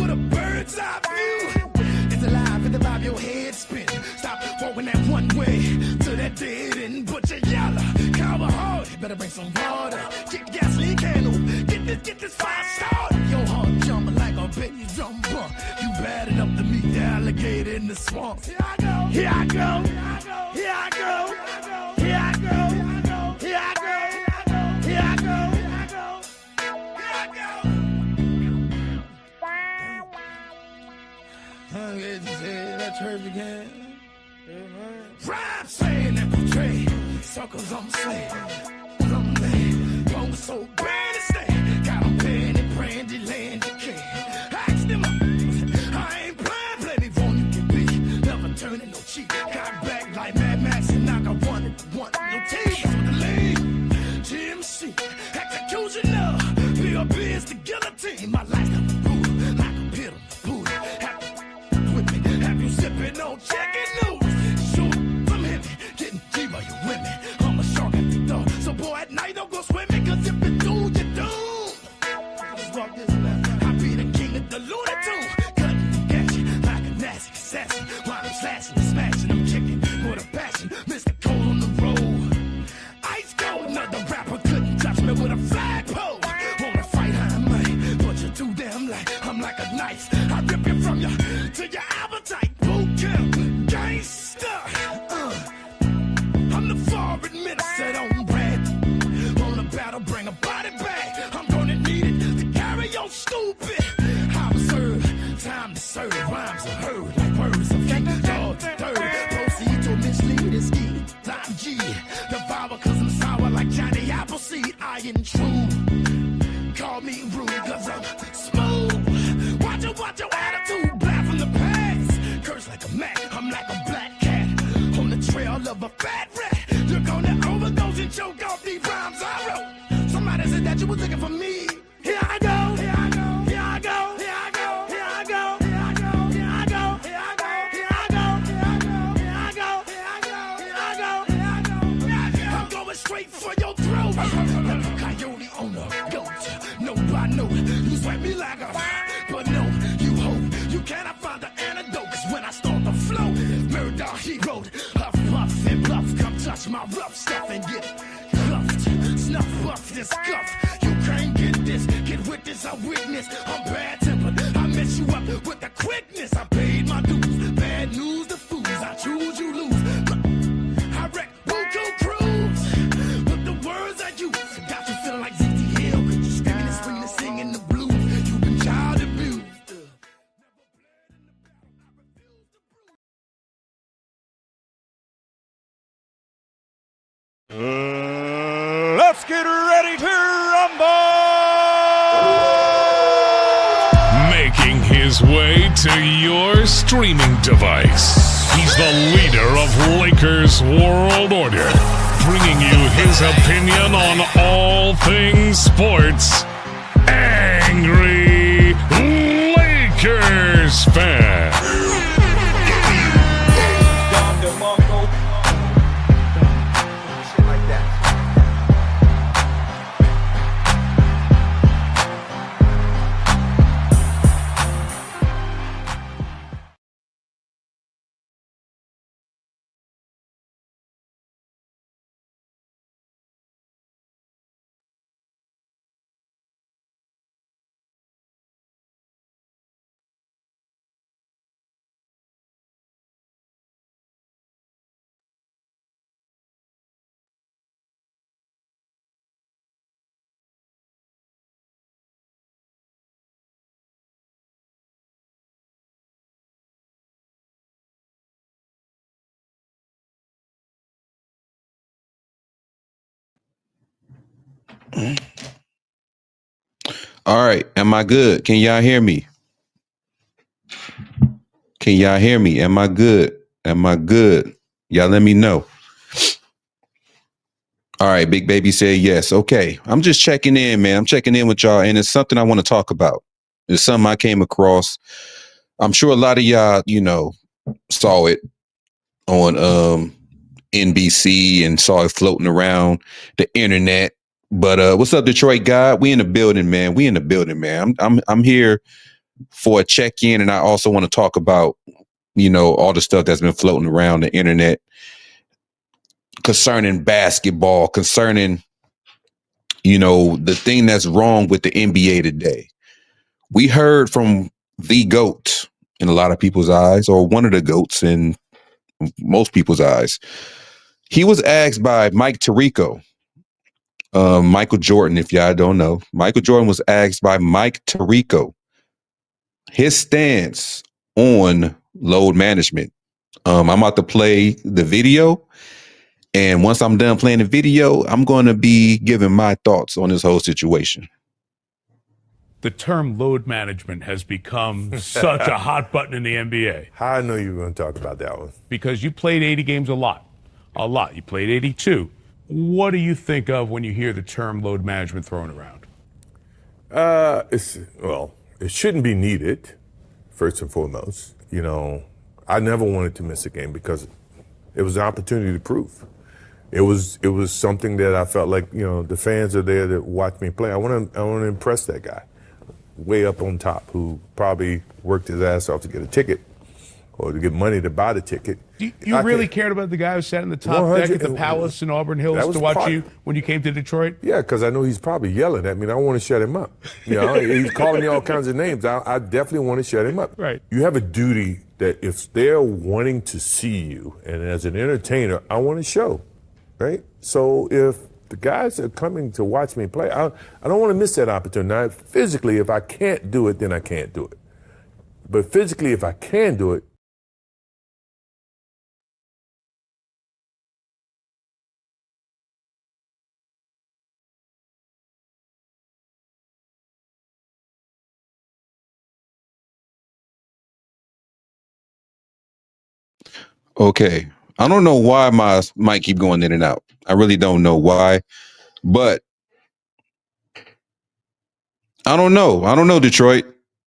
with a bird's eye view. It's alive in the vibe, your head spin. Stop walking that one way to that dead end. Put your yellow, cover hard. Better bring some water. Get the gasoline can open. Get this fire started. Your heart jumping like a baby jumper. You bad enough to meet the alligator in the swamp. Here I go. Here I go. Here I go. Here I go. Here I go. Here I go. That church again. Rhyme saying and portray suckers on slave. I'm late. Wrong so bad to stay. Got them paying and praying, delaying decay. Ask them up. I ain't playing, plenty phone you can be. Never turning no cheek. Got back like Mad Max and I got one. No teams with the lead. GMC, executioner. B.O.B. is the guillotine. My life's not the rule. Like a piddle, Buddha. Have you sipping on chicken noodles? Sure, I'm heavy, getting deeper, you women. I'm a shark at the door, so boy, at night don't go swimming, cause if you do, you do. I be the king of the Looney Tunes, cutting and catching like a nasty assassin. While I'm slashing and smashing, I'm kicking with a passion. Mr. Cole on the road, ice cold, another rapper couldn't touch me with a flagpole. Wanna fight, I might, but you're too damn light. I'm like a knife, I rip you from your to your appetite. Boot camp, gangsta. I'm the foreign minister, don't brag. On the battle, bring a body bag. I'm gonna need it to carry your stupid. I was served, time to serve. Rhymes are heard like words of king. Dog to third, proceed to mislead and ski. Time G, devour cause I'm sour like Johnny Appleseed. I intrude, call me rude cause I'm smooth. Watch your attitude, black from the past. Curse like a Mac, I'm like a black cat. On the trail of a fat rat. You're gonna overdose and choke off these rhymes I wrote. Somebody said that you was looking for me. Here I go, here I go, here I go, here I go, here I go, here I go, here I go, here I go, here I go, here I go, here I go, here I go, here I go, here I go. I'm going straight for your throat. Like a coyote on a goat. No, I know you swipe me like a. But no, you cannot find the antidote. Cause when I start to flow, murder he wrote. Huff, puff, and bluff. Come touch my rough stuff and get cuffed. Snuff, buff, this cuff. You can't get this. Get with this, I witness. I'm bad tempered. I mess you up with the quickness. I paid my dues. Bad news to fools. I choose, you lose. I wreck Buku Cruise. But the words I use got you feeling like ZT Hill. Cause you screaming and screaming and singing the blues. You've been child abused. Let's get ready to rumble! Making his way to your streaming device. He's the leader of Lakers World Order, bringing you his opinion on all things sports. Angry Lakers fan. All right. Am I good? Can y'all hear me? Can y'all hear me? Am I good? Am I good? Y'all let me know. All right. Big Baby said yes. Okay. I'm just checking in, man. I'm checking in with y'all. And it's something I want to talk about. It's something I came across. I'm sure a lot of y'all, saw it on NBC and saw it floating around the internet. But what's up, Detroit God? We in the building, man. I'm here for a check-in, and I also want to talk about, all the stuff that's been floating around the internet concerning basketball, concerning, the thing that's wrong with the NBA today. We heard from the GOAT in a lot of people's eyes, or one of the GOATs in most people's eyes. He was asked by Mike Tirico, Michael Jordan, if y'all don't know. Michael Jordan was asked by Mike Tirico his stance on load management. I'm about to play the video, and once I'm done playing the video, I'm going to be giving my thoughts on this whole situation. The term load management has become such a hot button in the NBA. How I know you were going to talk about that one? Because you played 80 games a lot. You played 82. What do you think of when you hear the term load management thrown around? It shouldn't be needed, first and foremost. I never wanted to miss a game because it was an opportunity to prove. It was something that I felt like, the fans are there to watch me play. I want to impress that guy way up on top who probably worked his ass off to get a ticket or to get money to buy the ticket. You really cared about the guy who sat in the top deck at the Palace in Auburn Hills to watch you when you came to Detroit? Yeah, because I know he's probably yelling at me, and I want to shut him up. He's calling me all kinds of names. I definitely want to shut him up. Right. You have a duty that if they're wanting to see you, and as an entertainer, I want to show, right? So if the guys are coming to watch me play, I don't want to miss that opportunity. Now, physically, if I can't do it, then I can't do it. But physically, if I can do it, Okay. I don't know why my mic keep going in and out. I really don't know why, but I don't know. I don't know, Detroit.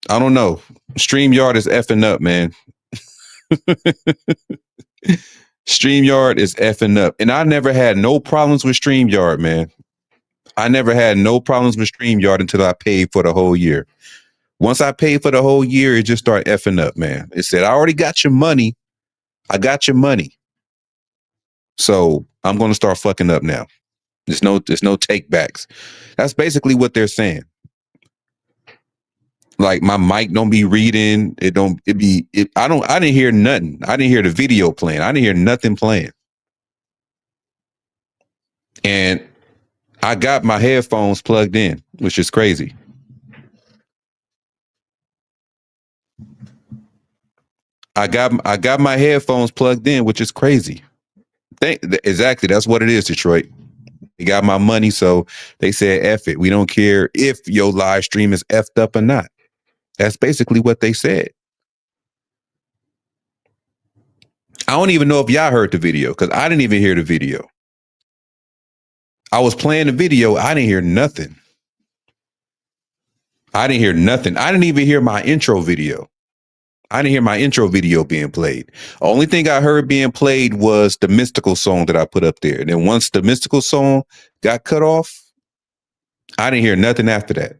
I don't know. StreamYard is effing up, man. StreamYard is effing up. And I never had no problems with StreamYard, man. I never had no problems with StreamYard until I paid for the whole year. Once I paid for the whole year, it just started effing up, man. It said, I already got your money. I got your money. So I'm going to start fucking up now. There's no take backs. That's basically what they're saying. Like my mic don't be reading. I didn't hear nothing. I didn't hear the video playing. I didn't hear nothing playing. And I got my headphones plugged in, which is crazy. I got my headphones plugged in, which is crazy. Exactly. That's what it is, Detroit. They got my money, so they said, F it. We don't care if your live stream is effed up or not. That's basically what they said. I don't even know if y'all heard the video because I didn't even hear the video. I was playing the video. I didn't hear nothing. I didn't even hear my intro video. I didn't hear my intro video being played. Only thing I heard being played was the Mystical song that I put up there. And then once the Mystical song got cut off, I didn't hear nothing after that.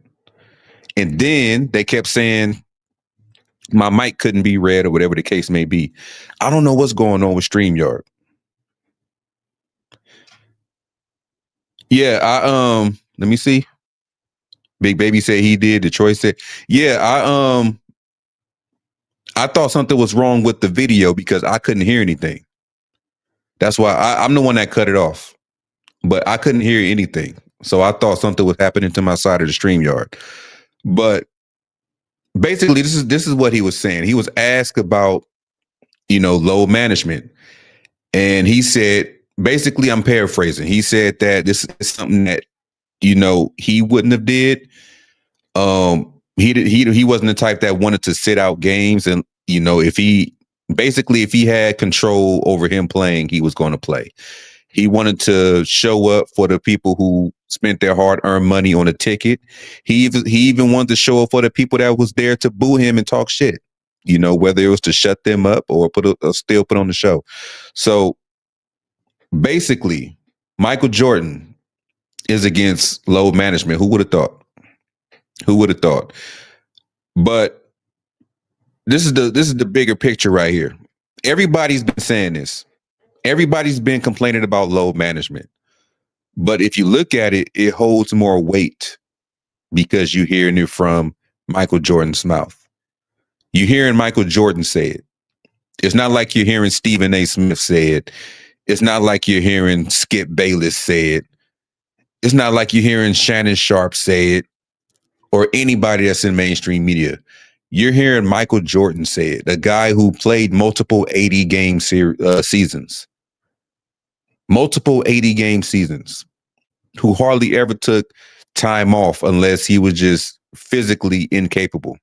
And then they kept saying my mic couldn't be read or whatever the case may be. I don't know what's going on with StreamYard. Yeah, let me see. Big Baby said he did. Detroit said, yeah, I thought something was wrong with the video because I couldn't hear anything. That's why I'm the one that cut it off, but I couldn't hear anything. So I thought something was happening to my side of the StreamYard. But basically, this is what he was saying. He was asked about, load management. And he said, basically, I'm paraphrasing. He said that this is something that, he wouldn't have did. He wasn't the type that wanted to sit out games, and if he had control over him playing, he was going to play. He wanted to show up for the people who spent their hard-earned money on a ticket. He even wanted to show up for the people that was there to boo him and talk shit. Whether it was to shut them up or still put on the show. So basically, Michael Jordan is against load management. Who would have thought? But this is the bigger picture right here. Everybody's been saying this. Everybody's been complaining about load management. But if you look at it, it holds more weight because you're hearing it from Michael Jordan's mouth. You're hearing Michael Jordan say it. It's not like you're hearing Stephen A. Smith say it. It's not like you're hearing Skip Bayless say it. It's not like you're hearing Shannon Sharp say it or anybody that's in mainstream media. You're hearing Michael Jordan say it, the guy who played multiple 80-game seasons. Multiple 80-game seasons, who hardly ever took time off unless he was just physically incapable.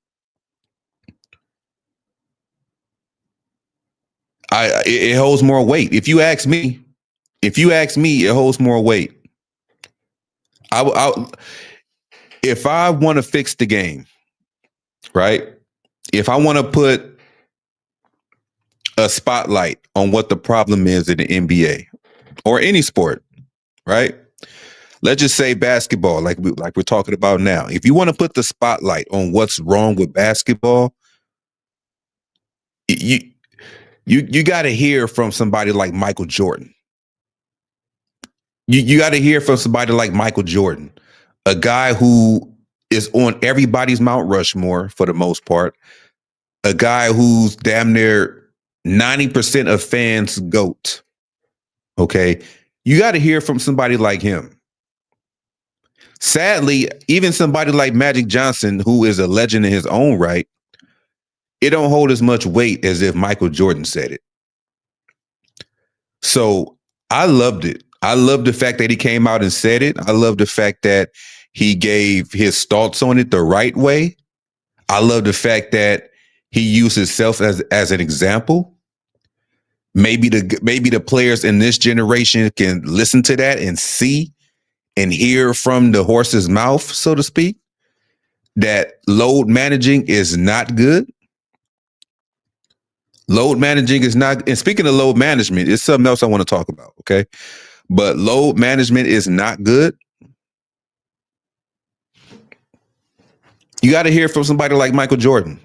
It holds more weight. If you ask me, it holds more weight. If I want to fix the game, right? If I want to put a spotlight on what the problem is in the NBA or any sport, right? Let's just say basketball, like we're talking about now. If you want to put the spotlight on what's wrong with basketball, you got to hear from somebody like Michael Jordan. You got to hear from somebody like Michael Jordan, a guy who is on everybody's Mount Rushmore for the most part, a guy who's damn near 90% of fans' GOAT. Okay, you got to hear from somebody like him. Sadly, even somebody like Magic Johnson, who is a legend in his own right, it don't hold as much weight as if Michael Jordan said it. So I loved it. I love the fact that he came out and said it. I love the fact that he gave his thoughts on it the right way. I love the fact that he used himself as an example. Maybe the players in this generation can listen to that and see and hear from the horse's mouth, so to speak, that load managing is not good. Load managing is not, and speaking of load management, it's something else I want to talk about, okay? But load management is not good. You got to hear from somebody like Michael Jordan.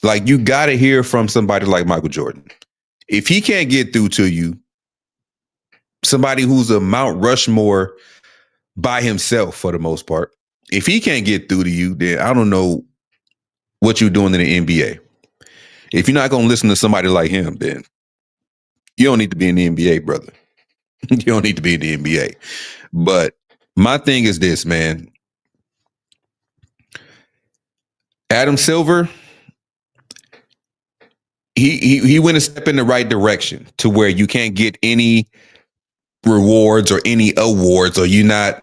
Like, you got to hear from somebody like Michael Jordan. If he can't get through to you, somebody who's a Mount Rushmore by himself for the most part, if he can't get through to you, then I don't know what you're doing in the NBA. If you're not going to listen to somebody like him, then you don't need to be in the NBA, brother. You don't need to be in the NBA. But my thing is this, man. Adam Silver, he went a step in the right direction to where you can't get any rewards or any awards, or you're not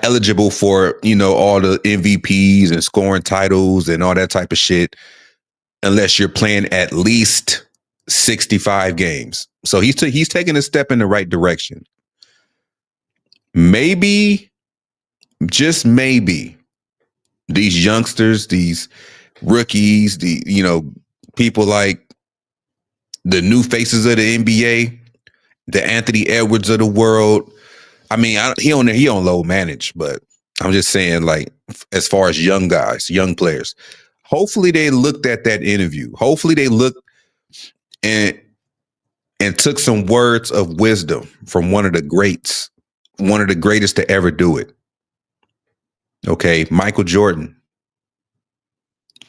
eligible for, all the MVPs and scoring titles and all that type of shit unless you're playing at least 65 games. So he's taking a step in the right direction. Maybe, just maybe, these youngsters, these rookies, people like the new faces of the NBA, the Anthony Edwards of the world. I mean, he don't low manage, but I'm just saying, like, as far as young guys, young players, hopefully they looked at that interview. Hopefully they looked and took some words of wisdom from one of the greats, one of the greatest to ever do it. Okay, Michael Jordan.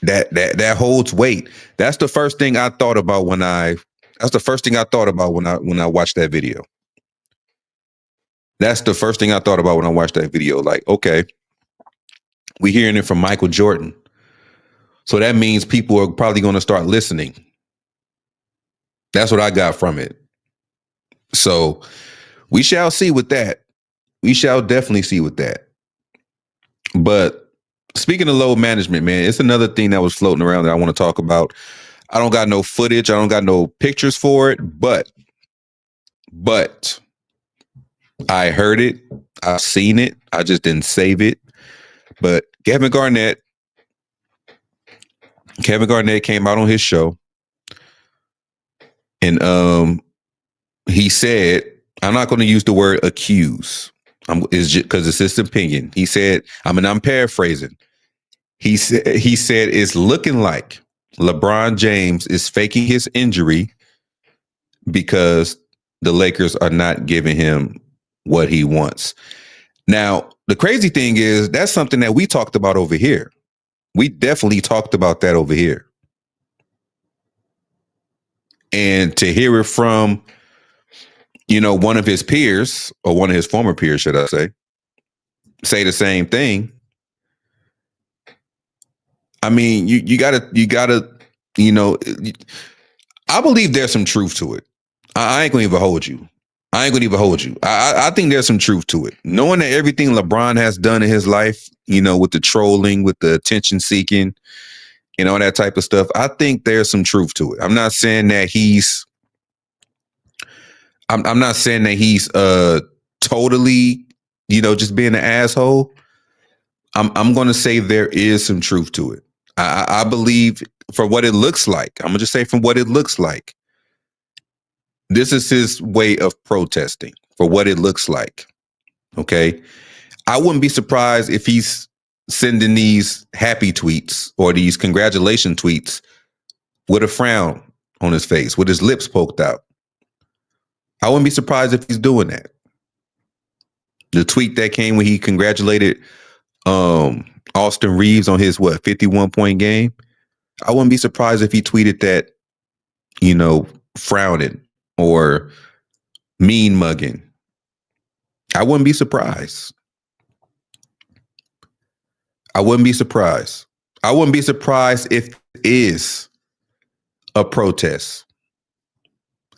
That holds weight. That's the first thing I thought about when I watched that video. That's the first thing I thought about when I watched that video. Like, okay, we're hearing it from Michael Jordan. So that means people are probably going to start listening. That's what I got from it. So we shall see with that. We shall definitely see with that. But speaking of load management, man, it's another thing that was floating around that I want to talk about. I don't got no footage. I don't got no pictures for it, but I heard it. I've seen it. I just didn't save it. But Kevin Garnett came out on his show and he said, I'm not going to use the word accuse. It's just because it's his opinion. He said, I'm paraphrasing. He said it's looking like LeBron James is faking his injury because the Lakers are not giving him what he wants. Now, the crazy thing is that's something that we talked about over here. We definitely talked about that over here. And to hear it from, one of his peers, or one of his former peers, should I say the same thing. I mean, you gotta, I believe there's some truth to it. I ain't gonna even hold you. I think there's some truth to it. Knowing that everything LeBron has done in his life, with the trolling, with the attention seeking, all that type of stuff, I think there's some truth to it. I'm not saying that he's totally, just being an asshole. I'm going to say there is some truth to it. I believe for what it looks like. I'm gonna just say from what it looks like. This is his way of protesting for what it looks like. Okay. I wouldn't be surprised if he's sending these happy tweets or these congratulation tweets with a frown on his face, with his lips poked out. I wouldn't be surprised if he's doing that. The tweet that came when he congratulated Austin Reeves on his 51-point game. I wouldn't be surprised if he tweeted that, frowning or mean mugging. I wouldn't be surprised. I wouldn't be surprised if it is a protest.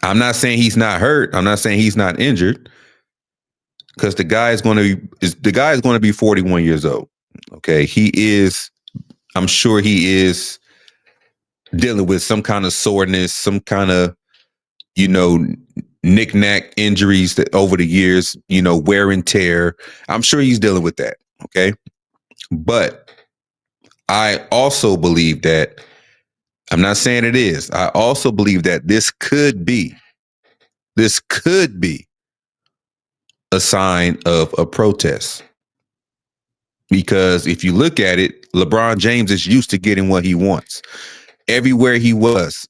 I'm not saying he's not hurt. I'm not saying he's not injured, because the guy is going to be 41 years old. Okay, I'm sure he is dealing with some kind of soreness, some kind of, knick-knack injuries that over the years, wear and tear. I'm sure he's dealing with that. Okay. But I also believe that, I'm not saying it is, I also believe that this could be a sign of a protest. Because if you look at it, LeBron James is used to getting what he wants. Everywhere he was,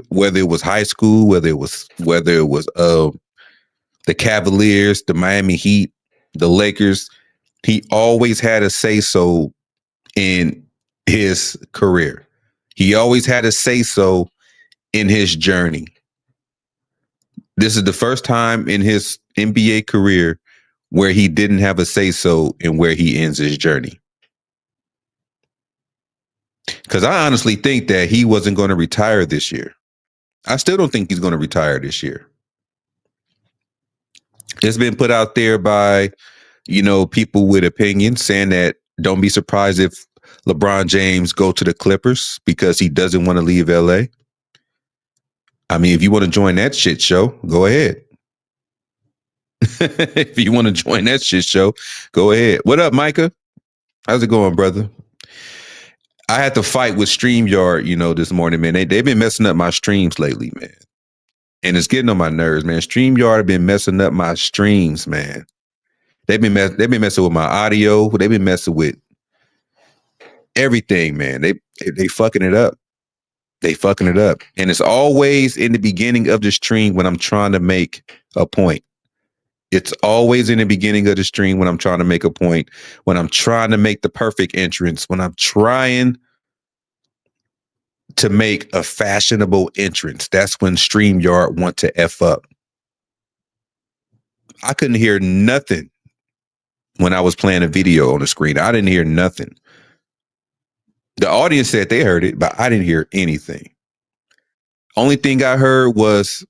whether it was high school, whether it was the Cavaliers, the Miami Heat, the Lakers, he always had a say so in his career. He always had a say so in his journey. This is the first time in his NBA career where he didn't have a say so in where he ends his journey. Because I honestly think that he wasn't going to retire this year. I still don't think he's going to retire this year. It's been put out there by, people with opinions saying that don't be surprised if LeBron James go to the Clippers because he doesn't want to leave LA. I mean, if you want to join that shit show, go ahead. If you want to join that shit show, go ahead. What up, Micah? How's it going, brother? I had to fight with StreamYard, this morning, man. They've been messing up my streams lately, man. And it's getting on my nerves, man. StreamYard have been messing up my streams, man. They've been messing with my audio. They've been messing with everything, man. They fucking it up. They fucking it up. And it's always in the beginning of the stream when I'm trying to make a point. It's always in the beginning of the stream when I'm trying to make a point, when I'm trying to make the perfect entrance, when I'm trying to make a fashionable entrance. That's when StreamYard want to F up. I couldn't hear nothing when I was playing a video on the screen. I didn't hear nothing. The audience said they heard it, but I didn't hear anything. Only thing I heard was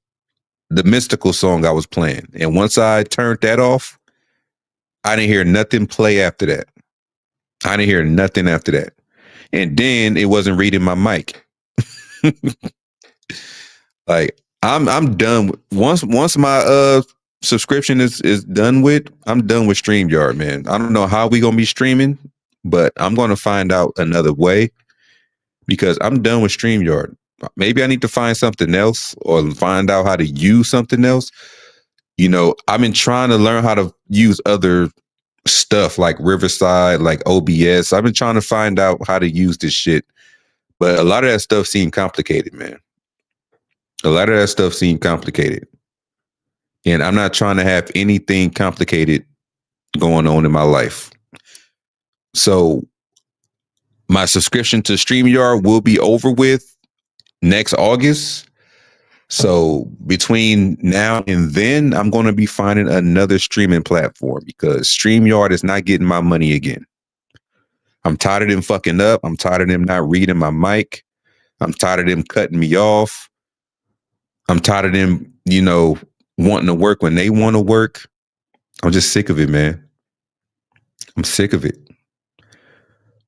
the Mystical song I was playing. And once I turned that off, I didn't hear nothing play after that. I didn't hear nothing after that. And then it wasn't reading my mic. Like I'm done. Once my subscription is done with, I'm done with StreamYard, man. I don't know how we gonna be streaming, but I'm gonna find out another way because I'm done with StreamYard. Maybe I need to find something else or find out how to use something else. I've been trying to learn how to use other stuff like Riverside, like OBS. I've been trying to find out how to use this shit, but a lot of that stuff seemed complicated, man. A lot of that stuff seemed complicated. And I'm not trying to have anything complicated going on in my life. So my subscription to StreamYard will be over with next August. So between now and then, I'm going to be finding another streaming platform because StreamYard is not getting my money again. I'm tired of them fucking up. I'm tired of them not reading my mic. I'm tired of them cutting me off. I'm tired of them, you know, wanting to work when they want to work. I'm just sick of it, man. I'm sick of it.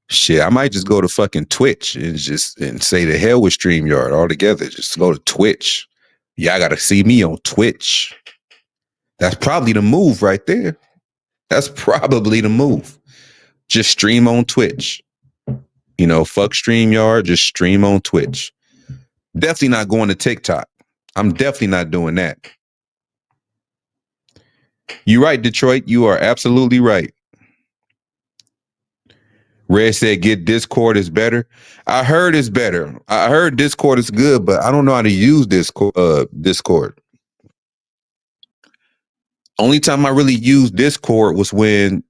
Shit, I might just go to fucking Twitch and say the hell with StreamYard altogether. Just go to Twitch. Y'all gotta see me on Twitch. That's probably the move right there. That's probably the move. Just stream on Twitch. You know, fuck StreamYard, just stream on Twitch. Definitely not going to TikTok. I'm definitely not doing that. You're right, Detroit. You are absolutely right. Red said, get Discord is better. I heard it's better. I heard Discord is good, but I don't know how to use Discord. Only time I really used Discord was when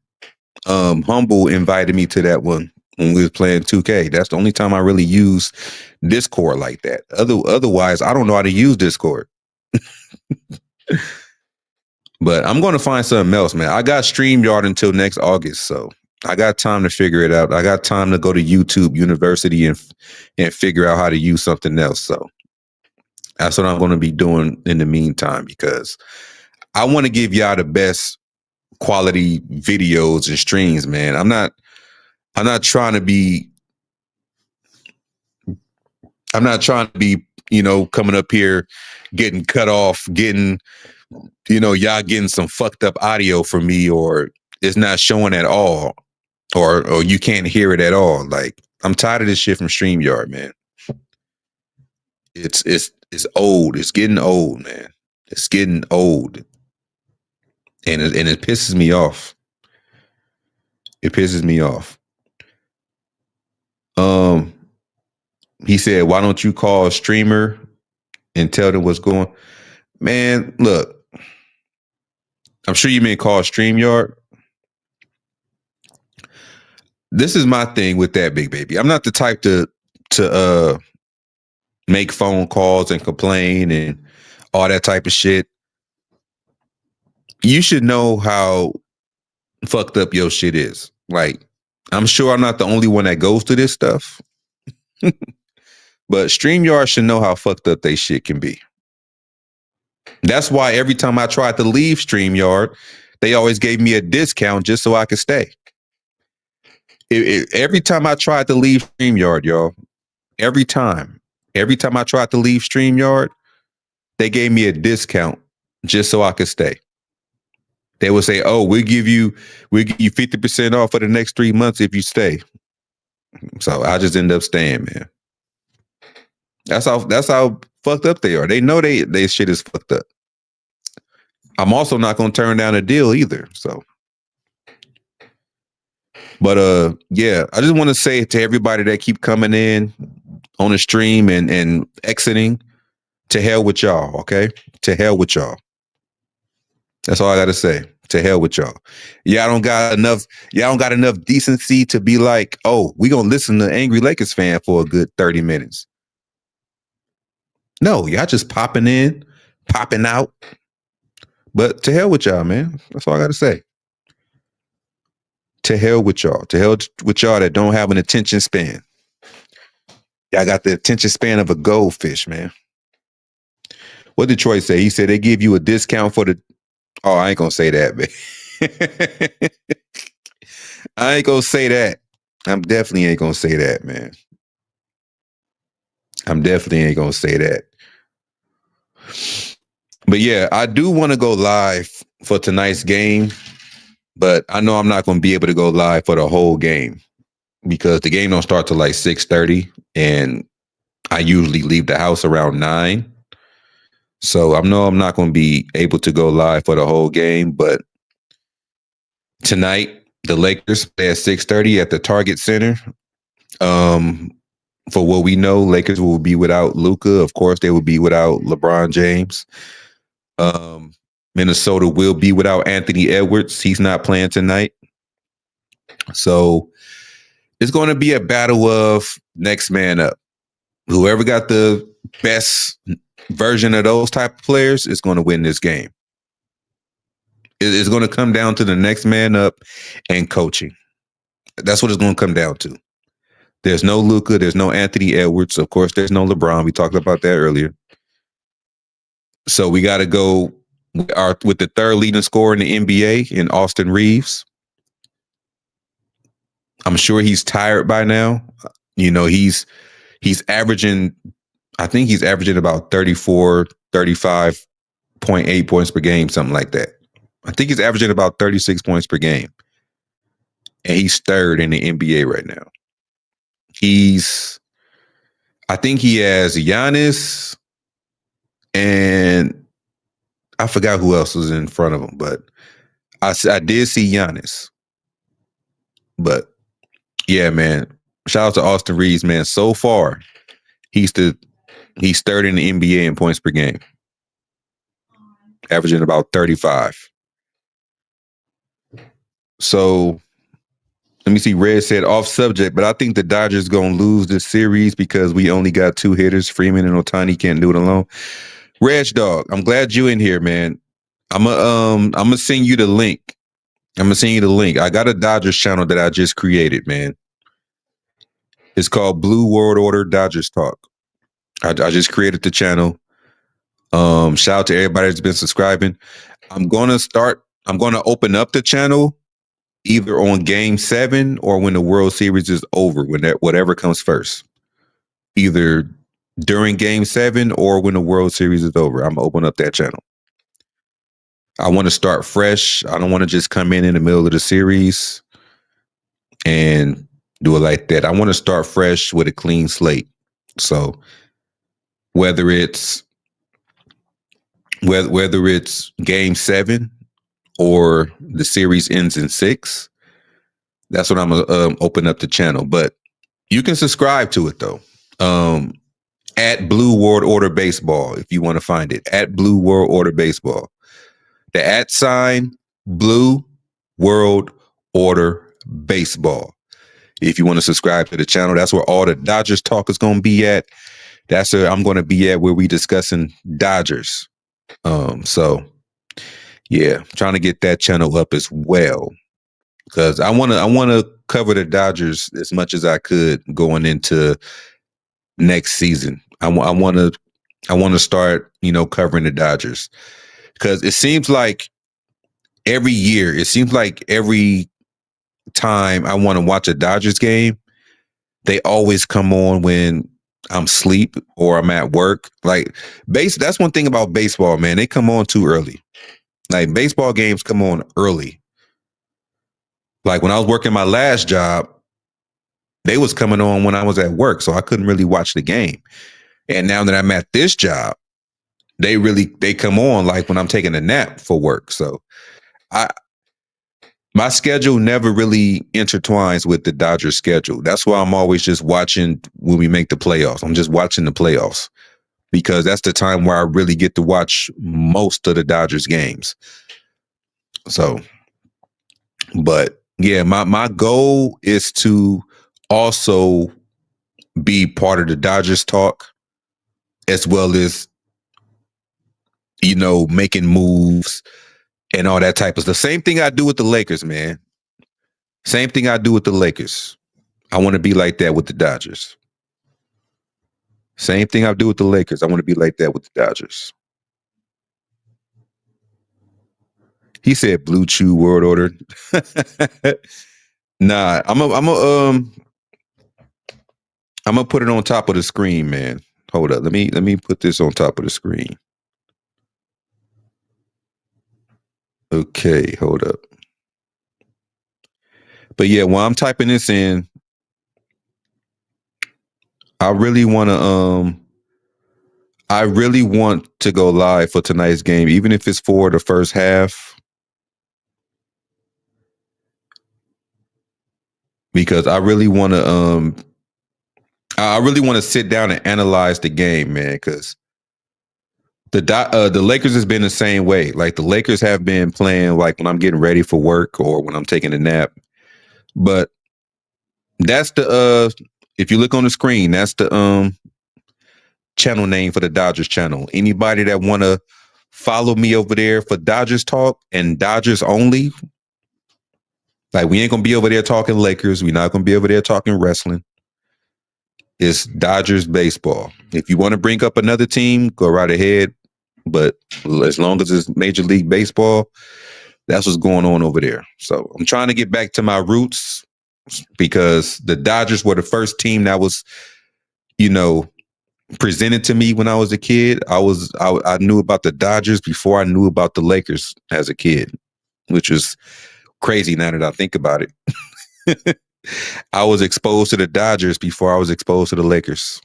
Humble invited me to that one when we was playing 2K. That's the only time I really used Discord like that. Otherwise, I don't know how to use Discord. But I'm going to find something else, man. I got StreamYard until next August, so I got time to figure it out. I got time to go to YouTube University and figure out how to use something else. So that's what I'm going to be doing in the meantime, because I want to give y'all the best quality videos and streams, man. I'm not trying to be, you know, coming up here, getting cut off, getting, you know, y'all getting some fucked up audio from me, or it's not showing at all, or you can't hear it at all. Like, I'm tired of this shit from StreamYard, man. It's old. It's getting old, man. It's getting old. And it pisses me off. It pisses me off. He said, why don't you call a streamer and tell them what's going on? Man, look. I'm sure you may call StreamYard. This is my thing with that, big baby. I'm not the type to make phone calls and complain and all that type of shit. You should know how fucked up your shit is. Like, I'm sure I'm not the only one that goes to this stuff. But StreamYard should know how fucked up they shit can be. That's why every time I tried to leave StreamYard, they always gave me a discount just so I could stay. Every time I tried to leave StreamYard, y'all, every time I tried to leave StreamYard, they gave me a discount just so I could stay. They would say, "Oh, we'll give you 50% off for the next 3 months if you stay." So I just end up staying, man. That's how fucked up they are. They know they shit is fucked up. I'm also not gonna turn down a deal either. So, but yeah, I just want to say to everybody that keep coming in on the stream and exiting, to hell with y'all. Okay, to hell with y'all. That's all I gotta say. To hell with y'all. Y'all don't got enough decency to be like, oh, we gonna listen to Angry Lakers fan for a good 30 minutes. No, y'all just popping in, popping out. But to hell with y'all, man. That's all I gotta say. To hell with y'all. To hell with y'all that don't have an attention span. Y'all got the attention span of a goldfish, man. What did Troy say? He said they give you a discount for the... Oh, I ain't gonna say that, man. I ain't gonna say that. I'm definitely ain't gonna say that, man. I'm definitely ain't gonna say that. But yeah, I do want to go live for tonight's game, but I know I'm not going to be able to go live for the whole game because the game don't start till like 6:30, and I usually leave the house around 9. So I know I'm not going to be able to go live for the whole game, but tonight The Lakers play at 6:30 at the Target Center. For what we know, Lakers will be without Luka. Of course, they will be without LeBron James. Minnesota will be without Anthony Edwards. He's not playing tonight. So it's going to be a battle of next man up. Whoever got the best version of those type of players is going to win this game. It's going to come down to the next man up and coaching. That's what it's going to come down to. There's no Luka. There's no Anthony Edwards. Of course, there's no LeBron. We talked about that earlier. So we got to go with the third leading scorer in the NBA in Austin Reeves. I'm sure he's tired by now. You know, he's averaging, I think he's averaging about 34, 35.8 points per game, something like that. I think he's averaging about 36 points per game. And he's third in the NBA right now. I think he has Giannis and I forgot who else was in front of him, but I did see Giannis. But yeah, man, shout out to Austin Reeves, man. So far, he's third in the NBA in points per game, averaging about 35. So let me see. Red said off subject, but I think the Dodgers gonna lose this series because we only got two hitters. Freeman and Ohtani can't do it alone. Reg Dog, I'm glad you in here, man. I'm gonna send you the link. I got a Dodgers channel that I just created, man. It's called Blue World Order Dodgers Talk. I just created the channel. Shout out to everybody that's been subscribing. I'm gonna open up the channel either on Game 7 or when the World Series is over, whatever comes first. Either during Game 7 or when the World Series is over. I'm gonna open up that channel. I want to start fresh. I don't want to just come in the middle of the series and do it like that. I want to start fresh with a clean slate. So whether it's Game 7 or the series ends in 6, that's when I'm gonna open up the channel. But you can subscribe to it though. At Blue World Order Baseball, if you want to find it. At Blue World Order Baseball. The @ Blue World Order Baseball. If you want to subscribe to the channel, that's where all the Dodgers talk is going to be at. That's where I'm going to be at, where we discussing Dodgers. So yeah, trying to get that channel up as well, because I want to cover the Dodgers as much as I could going into next season. I want to start, covering the Dodgers, because it seems like every time I want to watch a Dodgers game, they always come on when I'm asleep or I'm at work. Like that's one thing about baseball, man. They come on too early. Like baseball games come on early. Like when I was working my last job, they was coming on when I was at work, so I couldn't really watch the game. And now that I'm at this job, they come on like when I'm taking a nap for work. So my schedule never really intertwines with the Dodgers schedule. That's why I'm always just watching when we make the playoffs. I'm just watching the playoffs because that's the time where I really get to watch most of the Dodgers games. So, but yeah, my goal is to also be part of the Dodgers talk, as well as, making moves and all that type of stuff. Same thing I do with the Lakers, man. Same thing I do with the Lakers. I want to be like that with the Dodgers. Same thing I do with the Lakers. I want to be like that with the Dodgers. He said Blue Chew World Order. Nah, I'm gonna put it on top of the screen, man. Hold up. Let me put this on top of the screen. Okay, hold up. But yeah, while I'm typing this in, I really want to go live for tonight's game, even if it's for the first half. because I really want to sit down and analyze the game, man, because the Lakers has been the same way. Like the Lakers have been playing like when I'm getting ready for work or when I'm taking a nap. But that's the if you look on the screen, that's the channel name for the Dodgers channel. Anybody that want to follow me over there for Dodgers talk and Dodgers only, like we ain't gonna be over there talking Lakers. We're not gonna be over there talking wrestling. It's Dodgers baseball. If you want to bring up another team, go right ahead. But as long as it's Major League Baseball, that's what's going on over there. So I'm trying to get back to my roots because the Dodgers were the first team that was, presented to me when I was a kid. I knew about the Dodgers before I knew about the Lakers as a kid, which is crazy now that I think about it. I was exposed to the Dodgers before I was exposed to the Lakers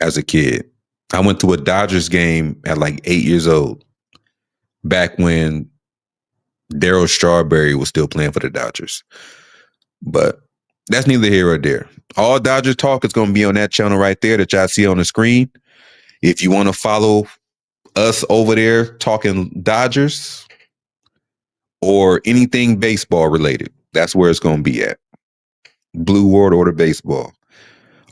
as a kid. I went to a Dodgers game at like 8 years old, back when Darryl Strawberry was still playing for the Dodgers. But that's neither here or there. All Dodgers talk is going to be on that channel right there that y'all see on the screen. If you want to follow us over there talking Dodgers or anything baseball related, that's where it's going to be at. Blue World Order Baseball.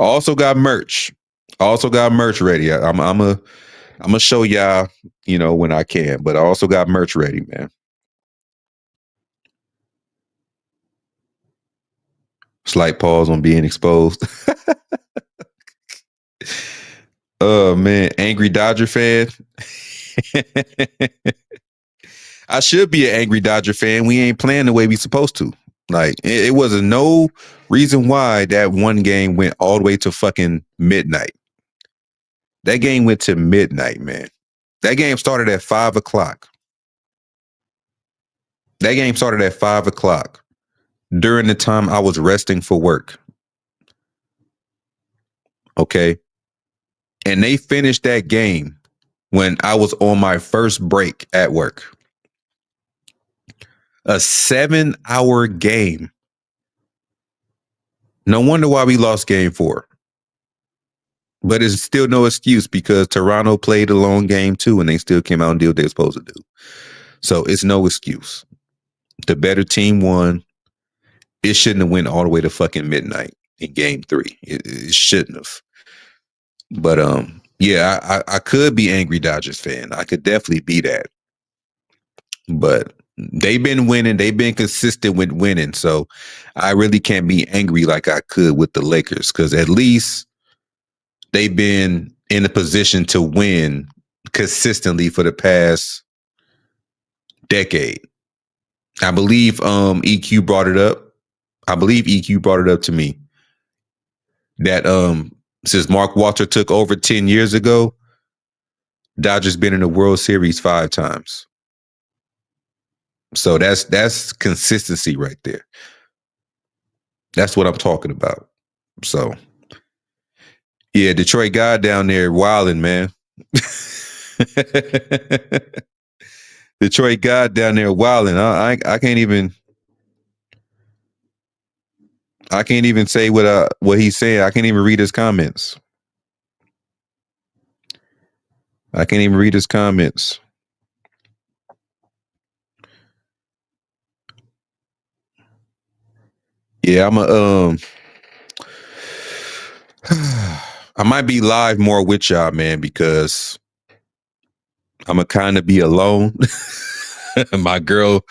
I also got merch. Ready. I'm gonna show y'all, when I can. But I also got merch ready, man. Slight pause on being exposed. Oh man, angry Dodger fan. I should be an angry Dodger fan. We ain't playing the way we supposed to. Like it wasn't no reason why that one game went all the way to fucking midnight. That game went to midnight, man. That game started at 5:00. That game started at 5:00 during the time I was resting for work. Okay. And they finished that game when I was on my first break at work. A 7-hour game. No wonder why we lost game 4. But it's still no excuse because Toronto played a long game too, and they still came out and did what they're supposed to do. So it's no excuse. The better team won. It shouldn't have went all the way to fucking midnight in game 3. It shouldn't have. But yeah, I could be angry Dodgers fan. I could definitely be that. But they've been winning. They've been consistent with winning. So I really can't be angry like I could with the Lakers because at least they've been in a position to win consistently for the past decade. I believe EQ brought it up. I believe EQ brought it up to me that since Mark Walter took over 10 years ago, Dodgers been in the World Series 5 times. So that's consistency right there. That's what I'm talking about. So yeah, Detroit God down there wilding, man. Detroit God down there wilding. I can't even say what he's saying. I can't even read his comments. Yeah, I might be live more with y'all, man, because I'm gonna kind of be alone. My girl,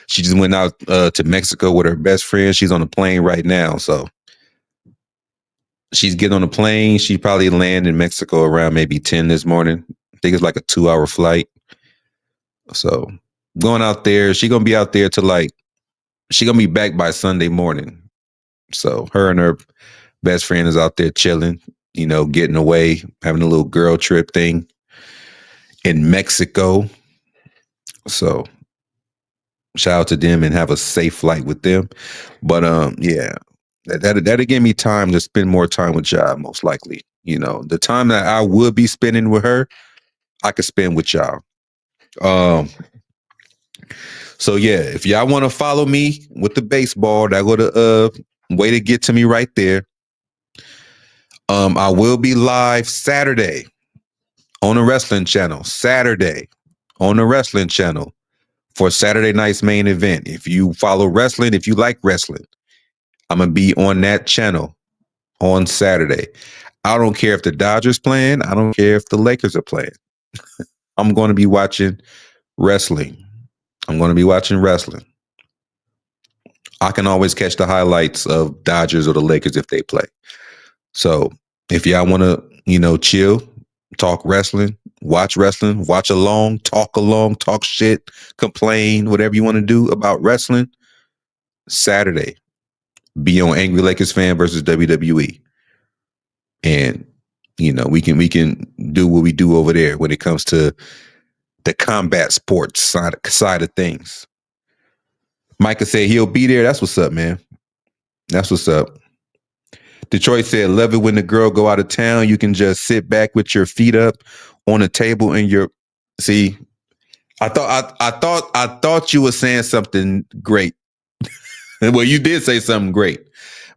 she just went out to Mexico with her best friend. She's on a plane right now, so she's getting on a plane. She probably land in Mexico around maybe 10 this morning. I think it's like a 2-hour flight. So going out there, she's gonna be out there till she gonna be back by Sunday morning. So her and her best friend is out there chilling, getting away, having a little girl trip thing in Mexico. So shout out to them and have a safe flight with them. But yeah, that'll give me time to spend more time with y'all, most likely. The time that I would be spending with her, I could spend with y'all. So yeah, if y'all want to follow me with the baseball, I go to Way to get to me right there. I will be live Saturday on the wrestling channel. Saturday on the wrestling channel for Saturday night's main event. If you follow wrestling, if you like wrestling, I'm gonna be on that channel on Saturday. I don't care if the Dodgers playing. I don't care if the Lakers are playing. I'm going to be watching wrestling. I'm going to be watching wrestling. I can always catch the highlights of Dodgers or the Lakers if they play. So if y'all want to, chill, talk wrestling, watch along, talk shit, complain, whatever you want to do about wrestling, Saturday, be on Angry Lakers Fan versus WWE. And, we can do what we do over there when it comes to the combat sports side of things. Micah said he'll be there. That's what's up, man. That's what's up. Detroit said, love it when the girl go out of town. You can just sit back with your feet up on a table and see. I thought you were saying something great. Well, you did say something great,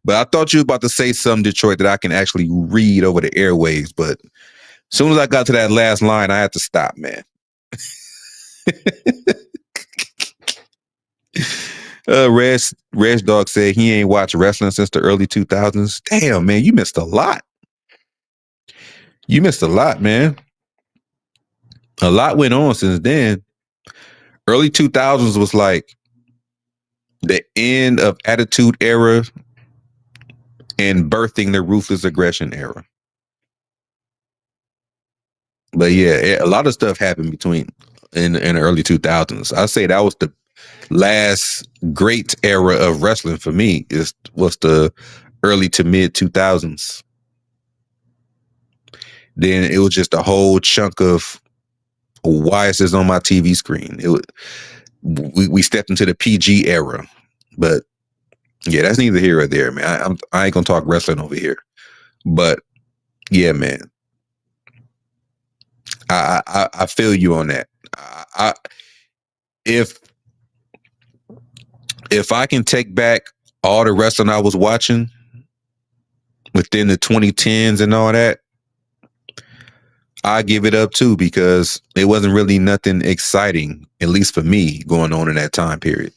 but I thought you were about to say something, Detroit, that I can actually read over the airwaves. But as soon as I got to that last line, I had to stop, man. Red Dog said he ain't watched wrestling since the early 2000s. Damn, man, you missed a lot. You missed a lot, man. A lot went on since then. Early 2000s was like the end of Attitude Era and birthing the Ruthless Aggression Era. But yeah, a lot of stuff happened in the early 2000s. I say that was the last great era of wrestling for me. Was the early to mid 2000s. Then it was just a whole chunk of why is this on my TV screen? We stepped into the PG era, but yeah, that's neither here or there, man. I ain't gonna talk wrestling over here, but yeah, man. I feel you on that. If I can take back all the wrestling I was watching within the 2010s and all that, I give it up too, because it wasn't really nothing exciting, at least for me, going on in that time period.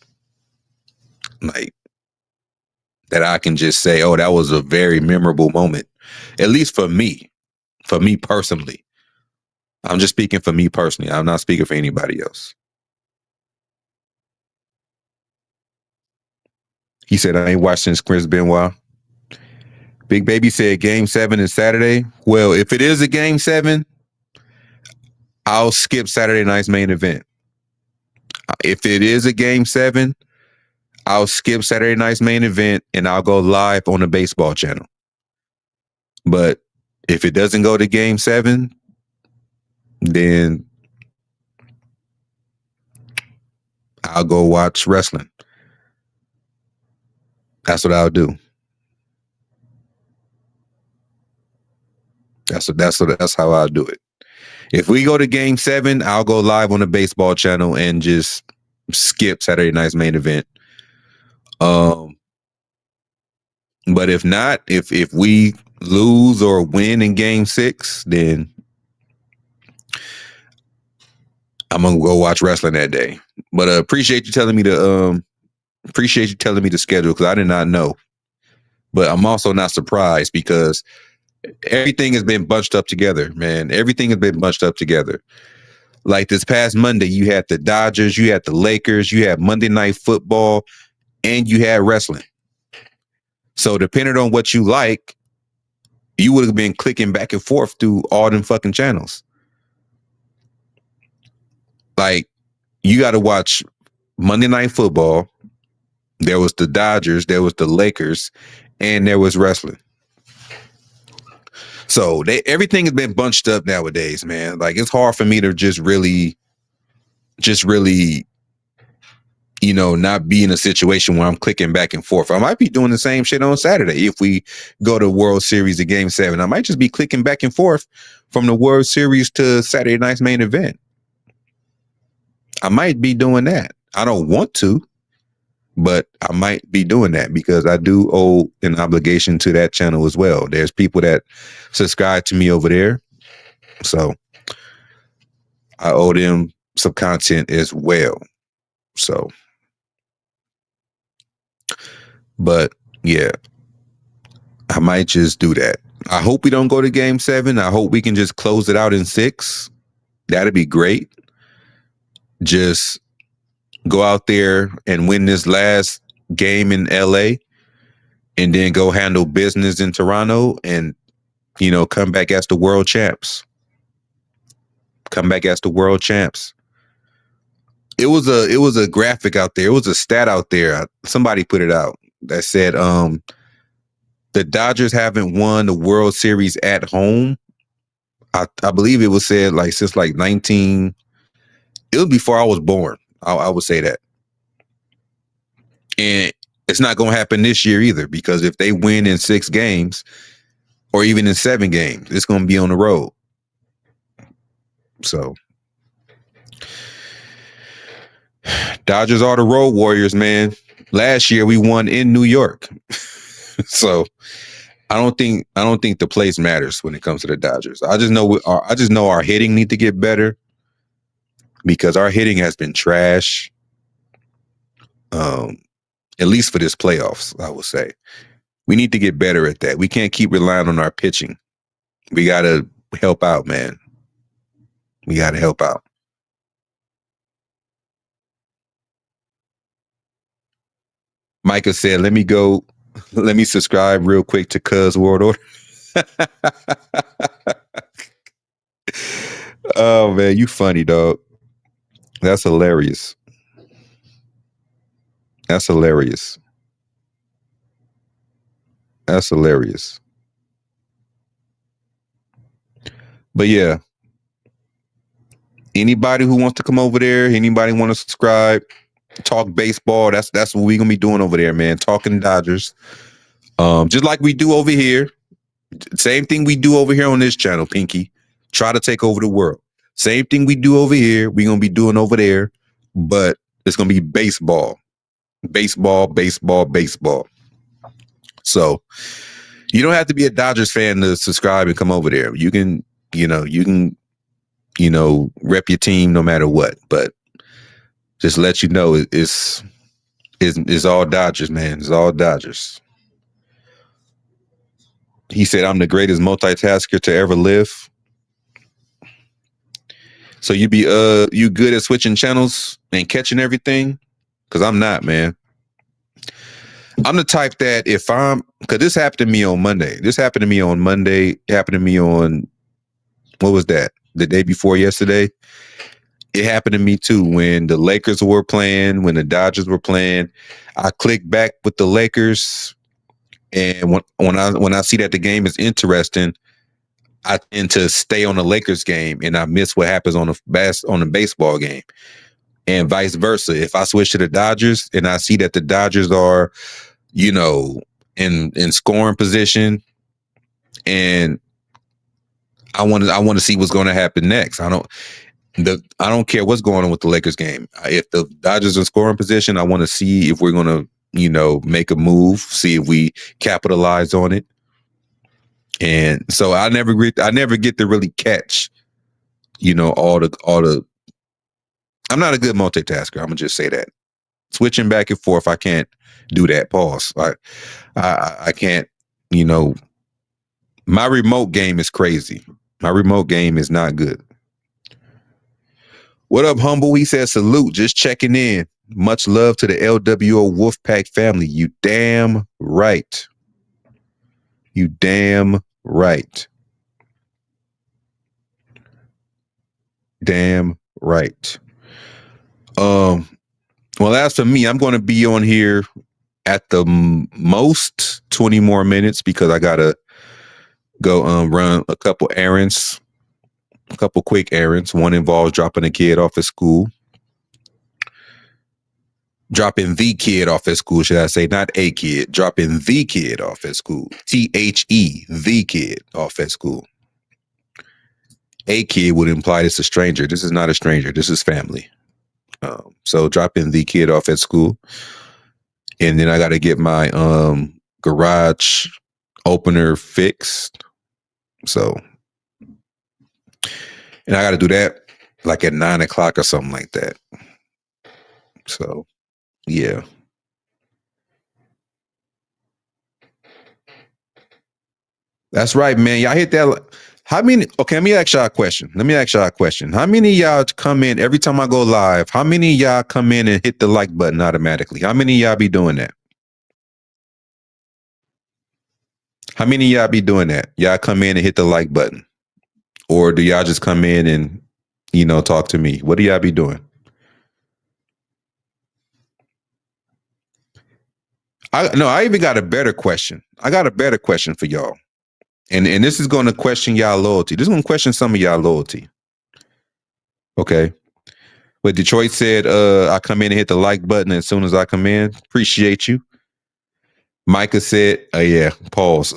Like that I can just say, oh, that was a very memorable moment, at least for me personally. I'm just speaking for me personally. I'm not speaking for anybody else. He said, I ain't watched since Chris Benoit. Big Baby said Game 7 is Saturday. Well, if it is a Game 7, I'll skip Saturday night's main event. If it is a Game 7, I'll skip Saturday night's main event and I'll go live on the baseball channel. But if it doesn't go to Game 7, then I'll go watch wrestling. That's what I'll do. That's how I'll do it. If we go to Game 7, I'll go live on the baseball channel and just skip Saturday night's main event. But if not, if we lose or win in Game 6, then I'm gonna go watch wrestling that day. But appreciate you telling me the schedule, because I did not know. But I'm also not surprised because everything has been bunched up together, man. Everything has been bunched up together. Like this past Monday, you had the Dodgers, you had the Lakers, you had Monday Night Football, and you had wrestling. So depending on what you like, you would have been clicking back and forth through all them fucking channels. Like, you got to watch Monday Night Football. There was the Dodgers, there was the Lakers, and there was wrestling. So everything has been bunched up nowadays, man. Like, it's hard for me to just really, not be in a situation where I'm clicking back and forth. I might be doing the same shit on Saturday if we go to World Series of Game 7. I might just be clicking back and forth from the World Series to Saturday night's main event. I might be doing that. I don't want to, but I might be doing that because I do owe an obligation to that channel as well. There's people that subscribe to me over there, so I owe them some content as well. So, but yeah, I might just do that. I hope we don't go to game 7. I hope we can just close it out in 6. That'd be great. Just go out there and win this last game in LA and then go handle business in Toronto and, you know, come back as the world champs. Come back as the world champs. It was a graphic out there. It was a stat out there. Somebody put it out that said the Dodgers haven't won the World Series at home. I believe it was said like since like 19. It was before I was born. I would say that. And it's not going to happen this year either, because if they win in 6 games or even in 7 games, it's going to be on the road. So Dodgers are the road warriors, man. Last year we won in New York. So I don't think the place matters when it comes to the Dodgers. I just know our hitting need to get better because our hitting has been trash. At least for this playoffs, I would say. We need to get better at that. We can't keep relying on our pitching. We got to help out, man. We got to help out. Micah said, let me subscribe real quick to Cuz World Order. Oh, man, you funny, dog. That's hilarious. That's hilarious. That's hilarious. But yeah, anybody who wants to come over there, anybody want to subscribe, talk baseball, that's what we're going to be doing over there, man. Talking Dodgers. Just like we do over here. Same thing we do over here on this channel, Pinky. Try to take over the world. Same thing we do over here, we're going to be doing over there, but it's going to be baseball. Baseball. So you don't have to be a Dodgers fan to subscribe and come over there. You can rep your team no matter what, but just let you know it's all Dodgers, man. It's all Dodgers. He said, I'm the greatest multitasker to ever live. So you good at switching channels and catching everything? Because I'm not, man. I'm the type that because this happened to me on Monday. It happened to me on, what was that? The day before yesterday. It happened to me too when the Lakers were playing, when the Dodgers were playing. I clicked back with the Lakers, and when I see that the game is interesting, I tend to stay on the Lakers game, and I miss what happens on the baseball game. And vice versa. If I switch to the Dodgers and I see that the Dodgers are, in scoring position, and I want to see what's going to happen next. I don't care what's going on with the Lakers game. If the Dodgers are in scoring position, I want to see if we're going to, make a move, see if we capitalize on it. And so I never get to really catch, all the. I'm not a good multitasker. I'm gonna just say that. Switching back and forth, I can't do that. Pause. I can't. My remote game is crazy. My remote game is not good. What up, Humble? He says, salute. Just checking in. Much love to the LWO Wolfpack family. You damn right. You damn right. Damn right. Well, as for me, I'm going to be on here at the most 20 more minutes because I gotta go run a couple errands, a couple quick errands. One involves dropping a kid off at school. Dropping the kid off at school, should I say, not a kid. Dropping the kid off at school. THE, the kid off at school. A kid would imply it's a stranger. This is not a stranger. This is family. So dropping the kid off at school. and then I got to get my garage opener fixed. So, and I got to do that like at 9 o'clock or something like that. So, yeah. That's right, man. Y'all hit that. How many? Okay, let me ask y'all a question. How many of y'all come in every time I go live? How many of y'all come in and hit the like button automatically? How many of y'all be doing that? How many of y'all be doing that? Y'all come in and hit the like button, or do y'all just come in and talk to me? What do y'all be doing? I even got a better question. I got a better question for y'all. And this is going to question y'all loyalty. This is going to question some of y'all loyalty. Okay. But Detroit said, I come in and hit the like button as soon as I come in. Appreciate you. Micah said, oh yeah, pause.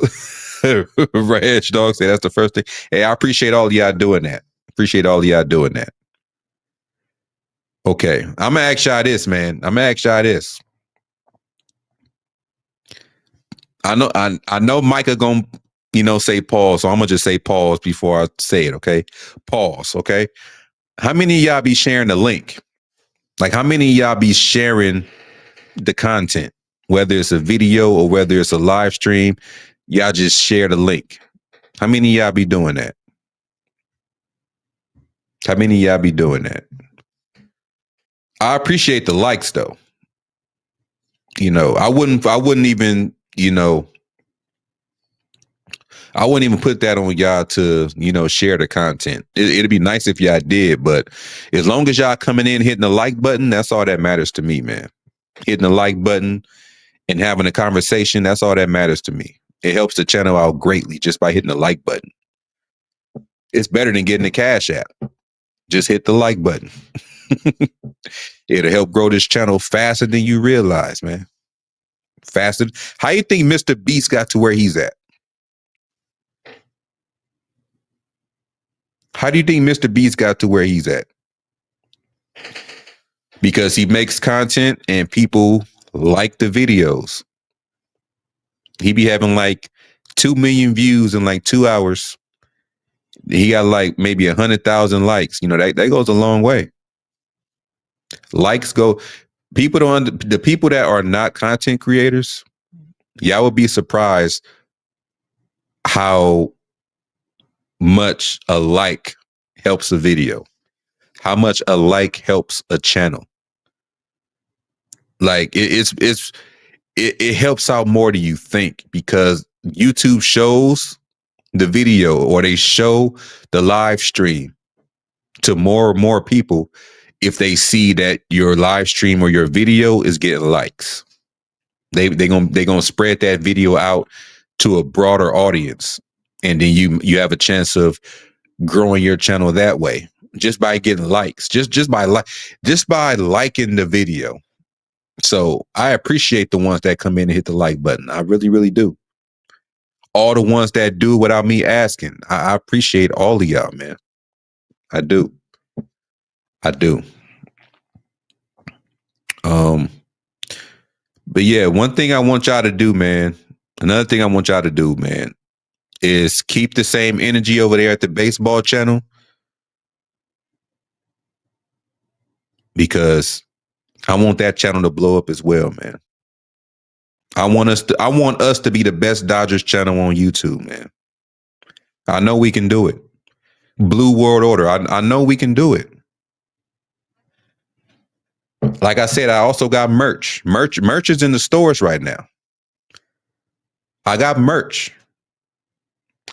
Reg Dog said that's the first thing. Hey, I appreciate all of y'all doing that. Okay. I'm going to ask y'all this, man. I know Micah gonna say pause, so I'm gonna just say pause before I say it. Okay, pause. Okay, how many of y'all be sharing the link? Like, how many of y'all be sharing the content, whether it's a video or whether it's a live stream? Y'all just share the link. How many of y'all be doing that? I appreciate the likes though. I wouldn't even put that on y'all to, share the content. It'd be nice if y'all did, but as long as y'all coming in, hitting the like button, that's all that matters to me, man. Hitting the like button and having a conversation, that's all that matters to me. It helps the channel out greatly just by hitting the like button. It's better than getting the Cash App. Just hit the like button. It'll help grow this channel faster than you realize, man. Faster. How you think Mr. Beast got to where he's at? How do you think Mr. Beast got to where he's at? Because he makes content and people like the videos. He be having like 2 million views in like 2 hours. He got like maybe 100,000 likes. That goes a long way. Likes go. The people that are not content creators, y'all would be surprised how much a like helps a video, how much a like helps a channel. Like it helps out more than you think, because YouTube shows the video or they show the live stream to more and more people if they see that your live stream or your video is getting likes. They're gonna spread that video out to a broader audience, and then you have a chance of growing your channel that way just by getting likes, just by liking the video. So I appreciate the ones that come in and hit the like button. I really, really do. All the ones that do without me asking, I appreciate all of y'all, man. I do. But yeah, another thing I want y'all to do, man, is keep the same energy over there at the baseball channel, because I want that channel to blow up as well, man. I want us to be the best Dodgers channel on YouTube, man. I know we can do it. Blue World Order. I know we can do it. Like I said, I also got merch. Merch is in the stores right now. I got merch.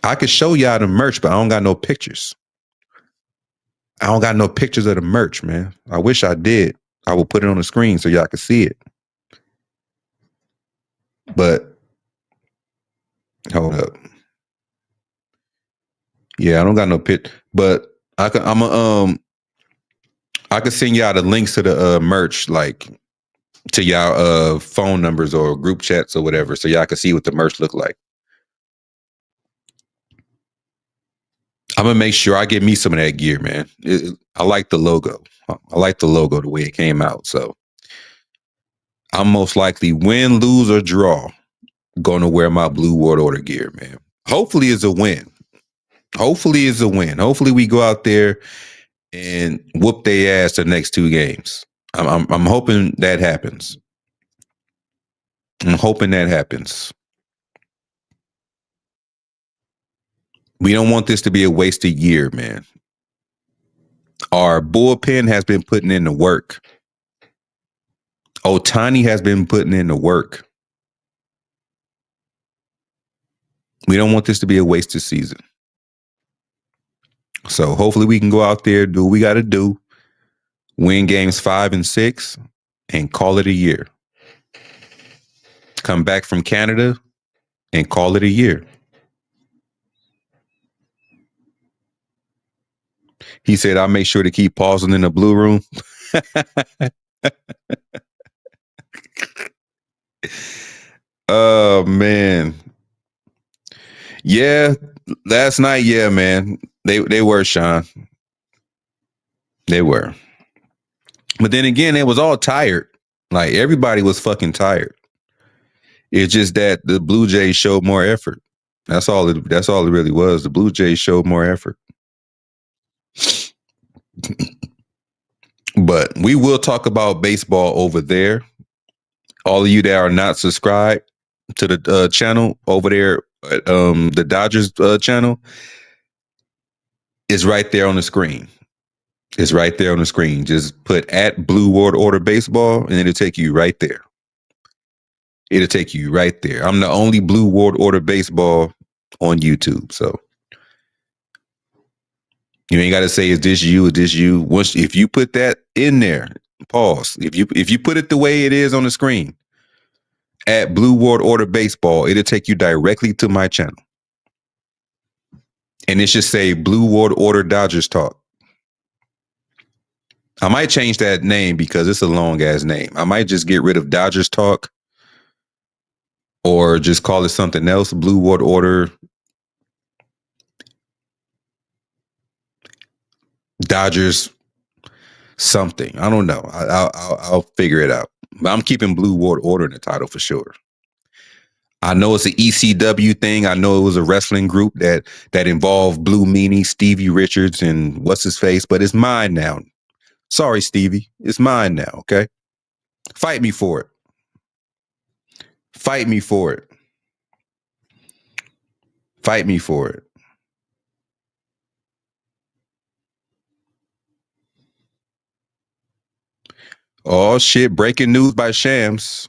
I could show y'all the merch, but I don't got no pictures. I don't got no pictures of the merch, man. I wish I did. I will put it on the screen so y'all can see it. But hold up. Yeah, I don't got no pit, but I could send y'all the links to the merch, like to y'all phone numbers or group chats or whatever, so y'all can see what the merch look like. I'm gonna make sure I get me some of that gear, man. I like the logo. I like the logo the way it came out. So I'm most likely win, lose, or draw going to wear my Blue World Order gear, man. Hopefully it's a win. Hopefully it's a win. Hopefully we go out there and whoop their ass the next 2 games. I'm hoping that happens. I'm hoping that happens. We don't want this to be a wasted year, man. Our bullpen has been putting in the work. Ohtani has been putting in the work. We don't want this to be a wasted season. So hopefully we can go out there, do what we got to do, win games 5 and 6, and call it a year. Come back from Canada and call it a year. He said, I'll make sure to keep pausing in the blue room. Oh, man. Yeah, last night, yeah, man. They were, Sean. They were. But then again, it was all tired. Like, everybody was fucking tired. It's just that the Blue Jays showed more effort. That's all it really was. The Blue Jays showed more effort. But we will talk about baseball over there. All of you that are not subscribed to the channel over there, the Dodgers channel, is right there on the screen. It's right there on the screen. Just put at Blue World Order Baseball, and it'll take you right there. It'll take you right there. I'm the only Blue World Order Baseball on YouTube, so you ain't got to say, is this you? Is this you? Once, if you put that in there, pause. If you put it the way it is on the screen, at Blue World Order Baseball, it'll take you directly to my channel. And it should say Blue World Order Dodgers Talk. I might change that name because it's a long ass name. I might just get rid of Dodgers Talk or just call it something else. Blue World Order Dodgers something. I don't know. I'll figure it out. But I'm keeping Blue World Order in the title for sure. I know it's an ECW thing. I know it was a wrestling group that involved Blue Meanie, Stevie Richards, and what's his face, but it's mine now. Sorry, Stevie. It's mine now, okay? Fight me for it. Fight me for it. Fight me for it. Oh, shit. Breaking news by Shams.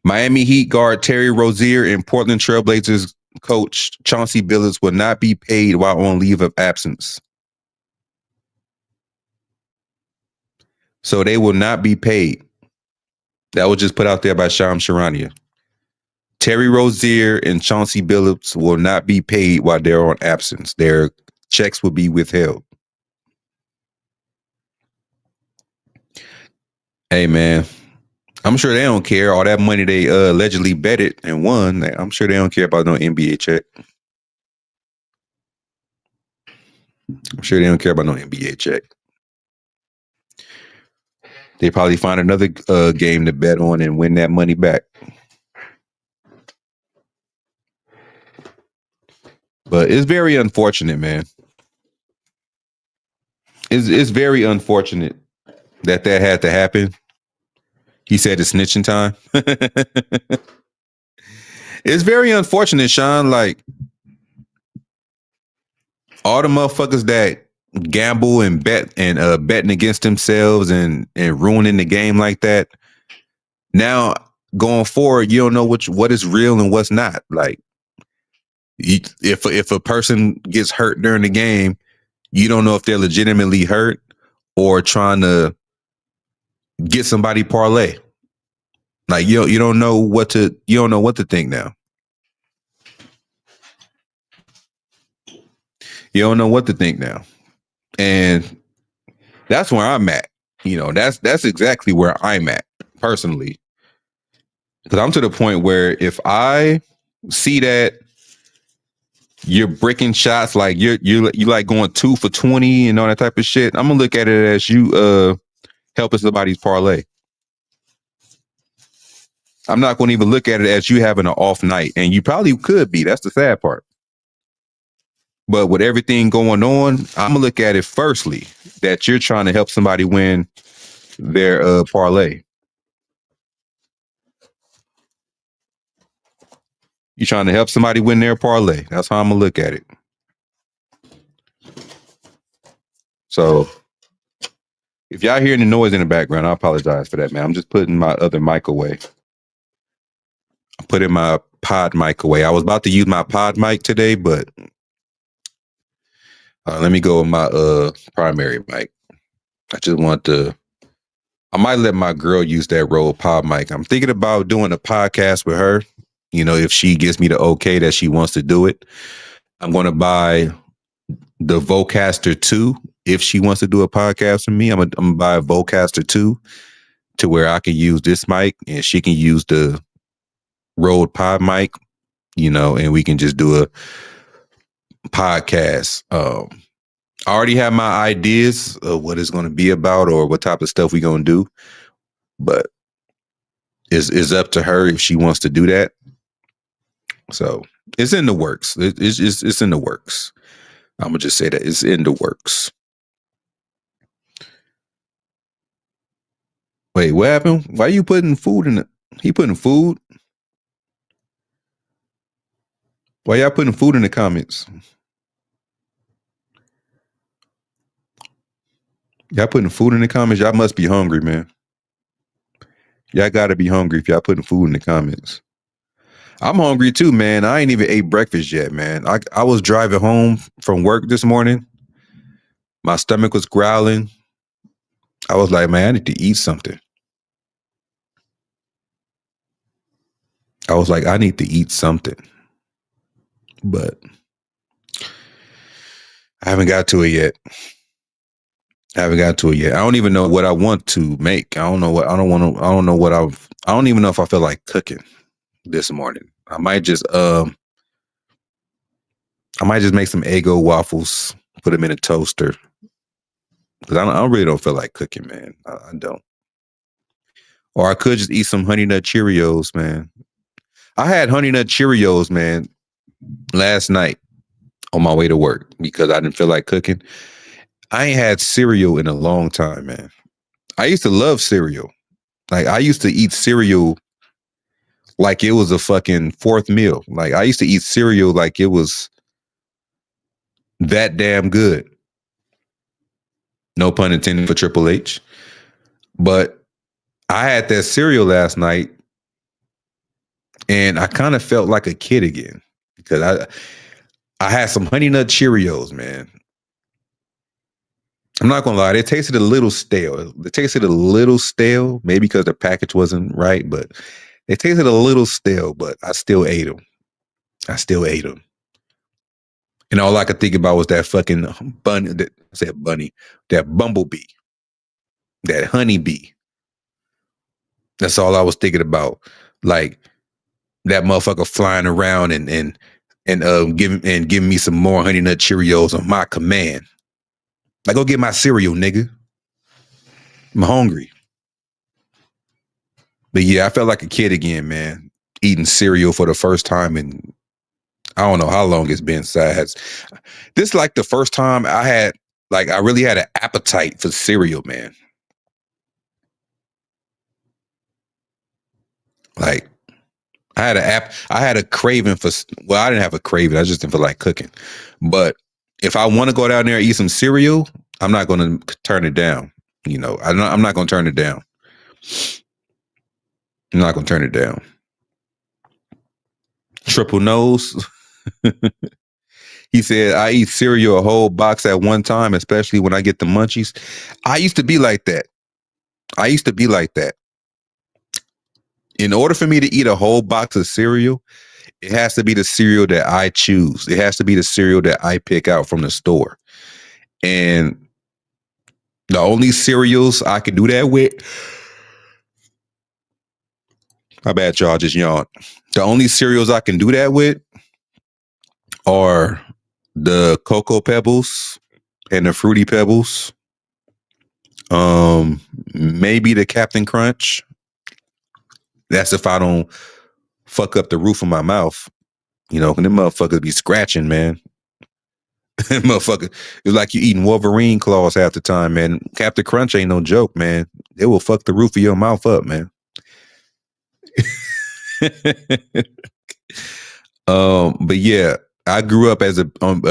Miami Heat guard Terry Rozier and Portland Trailblazers coach Chauncey Billups will not be paid while on leave of absence. So they will not be paid. That was just put out there by Shams Charania. Terry Rozier and Chauncey Billups will not be paid while they're on absence. Their checks will be withheld. Hey, man. I'm sure they don't care. All that money they allegedly betted and won, I'm sure they don't care about no NBA check. I'm sure they don't care about no NBA check. They probably find another game to bet on and win that money back. But it's very unfortunate, man. It's very unfortunate that had to happen. He said it's snitching time. It's very unfortunate, Sean. Like, all the motherfuckers that gamble and bet and betting against themselves and ruining the game like that. Now, going forward, you don't know what is real and what's not. Like, if a person gets hurt during the game, you don't know if they're legitimately hurt or trying to get somebody parlay. Like, you don't know what to think now. You don't know what to think now. And that's where I'm at. You know, that's exactly where I'm at personally. Because I'm to the point where if I see that you're breaking shots, like you like going 2 for 20 and all that type of shit, I'm gonna look at it as you helping somebody's parlay. I'm not going to even look at it as you having an off night, and you probably could be. That's the sad part. But with everything going on, I'm gonna look at it firstly that you're trying to help somebody win their parlay. You're trying to help somebody win their parlay. That's how I'm gonna look at it. So if y'all hearing the noise in the background, I apologize for that, man. I'm just putting my other mic away. I'm putting my pod mic away. I was about to use my pod mic today, but let me go with my primary mic. I might let my girl use that Rode pod mic. I'm thinking about doing a podcast with her. You know, if she gives me the okay that she wants to do it, I'm going to buy the Vocaster 2. If she wants to do a podcast with me, I'm going to buy a Vocaster 2 to where I can use this mic and she can use the Rode pod mic, you know, and we can just do a podcast. I already have my ideas of what it's going to be about or what type of stuff we're going to do, but it's up to her if she wants to do that. So it's in the works. It's in the works. I'm gonna just say that it's in the works. Wait, what happened? Why are you putting food in it? He putting food? Why y'all putting food in the comments? Y'all putting food in the comments? Y'all must be hungry, man. Y'all gotta be hungry if y'all putting food in the comments. I'm hungry too, man. I ain't even ate breakfast yet, man. I was driving home from work this morning. My stomach was growling. I was like, man, I need to eat something. I was like, I need to eat something. But I haven't got to it yet. I don't even know what I want to make. I don't even know if I feel like cooking this morning. I might just make some Eggo waffles, put them in a toaster. Because I really don't feel like cooking, man. I don't. Or I could just eat some Honey Nut Cheerios, man. I had Honey Nut Cheerios, man, last night on my way to work because I didn't feel like cooking. I ain't had cereal in a long time, man. I used to love cereal. Like, I used to eat cereal like it was a fucking fourth meal. Like, I used to eat cereal like it was that damn good. No pun intended for Triple H. But I had that cereal last night and I kind of felt like a kid again because I had some Honey Nut Cheerios, man. I'm not gonna lie, they tasted a little stale. Maybe because the package wasn't right, but they tasted a little stale, but I still ate them. And all I could think about was that fucking that bumblebee, that honeybee. That's all I was thinking about. Like that motherfucker flying around and giving me some more Honey Nut Cheerios on my command. Like, go get my cereal, nigga. I'm hungry. But yeah, I felt like a kid again, man. Eating cereal for the first time in I don't know how long it's been. This is like the first time I really had an appetite for cereal, man. Like, I had a craving for, well, I didn't have a craving. I just didn't feel like cooking. But if I want to go down there and eat some cereal, I'm not going to turn it down. You know, I'm not going to turn it down. I'm not going to turn it down. Triple nose. He said, I eat cereal a whole box at one time, especially when I get the munchies. I used to be like that. In order for me to eat a whole box of cereal, it has to be the cereal that I choose. It has to be the cereal that I pick out from the store. And the only cereals I can do that with, my bad, y'all, just yawned. The only cereals I can do that with are the Cocoa Pebbles and the Fruity Pebbles. Maybe the Captain Crunch. That's if I don't fuck up the roof of my mouth. You know, and them motherfuckers be scratching, man. Motherfucker, it's like you eating Wolverine claws half the time, man. Captain Crunch ain't no joke, man. They will fuck the roof of your mouth up, man. But yeah, I grew up as a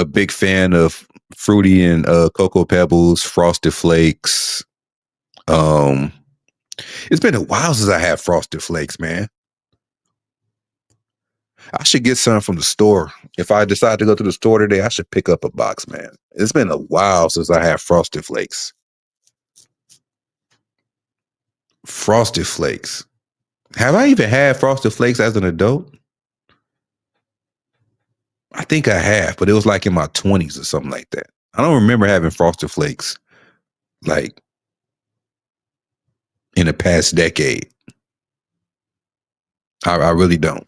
big fan of Fruity and Cocoa Pebbles, Frosted Flakes. It's been a while since I had Frosted Flakes, man. I should get some from the store. If I decide to go to the store today, I should pick up a box, man. It's been a while since I had Frosted Flakes. Frosted Flakes. Have I even had Frosted Flakes as an adult? I think I have, but it was like in my 20s or something like that. I don't remember having Frosted Flakes like in the past decade. I really don't.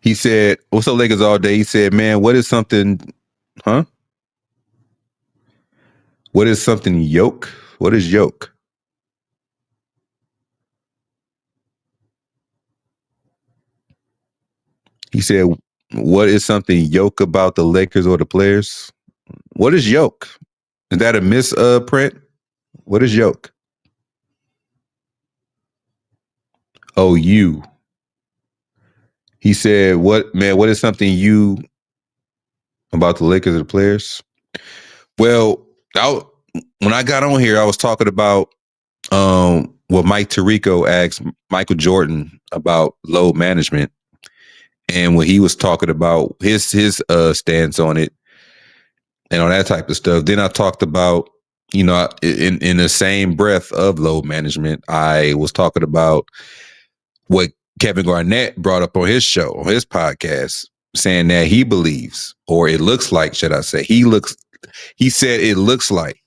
He said, "What's up, Lakers all day?" He said, "Man, what is something, huh? What is something yoke? What is yoke?" He said, "What is something yoke about the Lakers or the players?" What is yoke? Is that a misprint? What is yoke? Oh, you. He said, what is something you about the Lakers or the players? Well, when I got on here, I was talking about what Mike Tirico asked Michael Jordan about load management, and what he was talking about his stance on it and all that type of stuff. Then I talked about, you know, in the same breath of load management, I was talking about what Kevin Garnett brought up on his show, on his podcast, saying that he believes, or it looks like, should I say, he said it looks like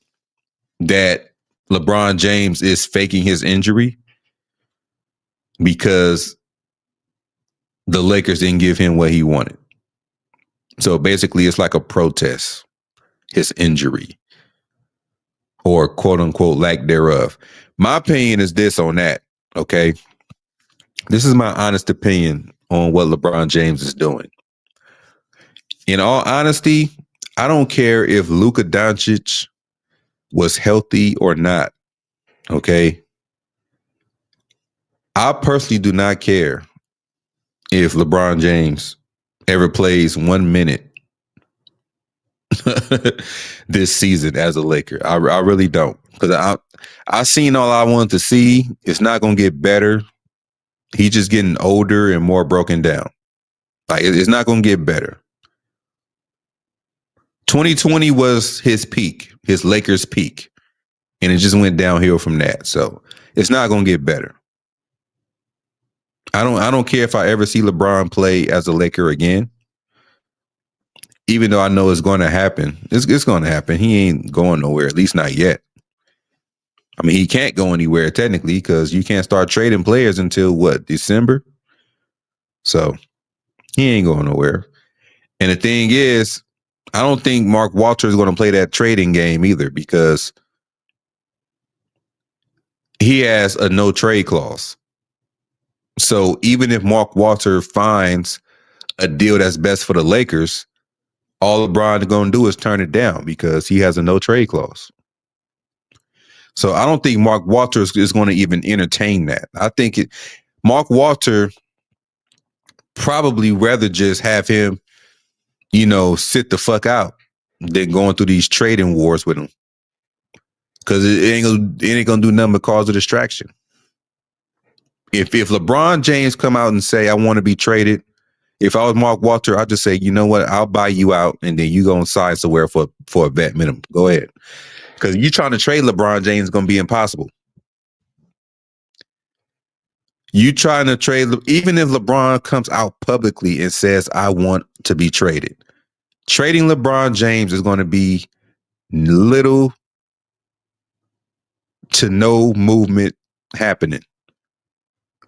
that LeBron James is faking his injury because the Lakers didn't give him what he wanted. So basically, it's like a protest, his injury, or quote unquote lack thereof. My opinion is this on that, okay? This is my honest opinion on what LeBron James is doing. In all honesty, I don't care if Luka Doncic was healthy or not, okay? I personally do not care if LeBron James ever plays 1 minute this season as a Laker. I really don't, because I seen all I wanted to see. It's not going to get better. He's just getting older and more broken down. Like, it's not going to get better. 2020 was his peak, his Lakers peak, and it just went downhill from that. So it's not going to get better. I don't care if I ever see LeBron play as a Laker again. Even though I know it's going to happen. It's going to happen. He ain't going nowhere, at least not yet. I mean, he can't go anywhere technically because you can't start trading players until what, December? So he ain't going nowhere. And the thing is, I don't think Mark Walter is going to play that trading game either, because he has a no trade clause. So even if Mark Walter finds a deal that's best for the Lakers, all LeBron is going to do is turn it down because he has a no trade clause. So I don't think Mark Walter is going to even entertain that. I think Mark Walter probably rather just have him, you know, sit the fuck out than going through these trading wars with him, because it ain't gonna do nothing but cause a distraction. If LeBron James come out and say, I want to be traded, if I was Mark Walter, I'd just say, you know what, I'll buy you out, and then you go and sign somewhere for a vet minimum. Go ahead. Because you trying to trade LeBron James is going to be impossible. You trying to trade, even if LeBron comes out publicly and says, I want to be traded, trading LeBron James is going to be little to no movement happening,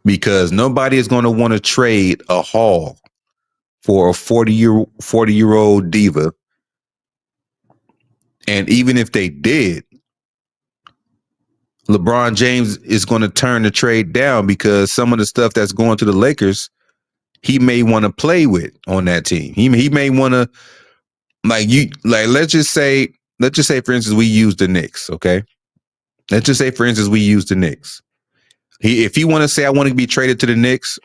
because nobody is going to want to trade a haul for a 40-year-old diva. And even if they did, LeBron James is going to turn the trade down because some of the stuff that's going to the Lakers, he may want to play with on that team. He may want to let's just say for instance we use the Knicks, okay? Let's just say for instance we use the Knicks. If he want to say I want to be traded to the Knicks,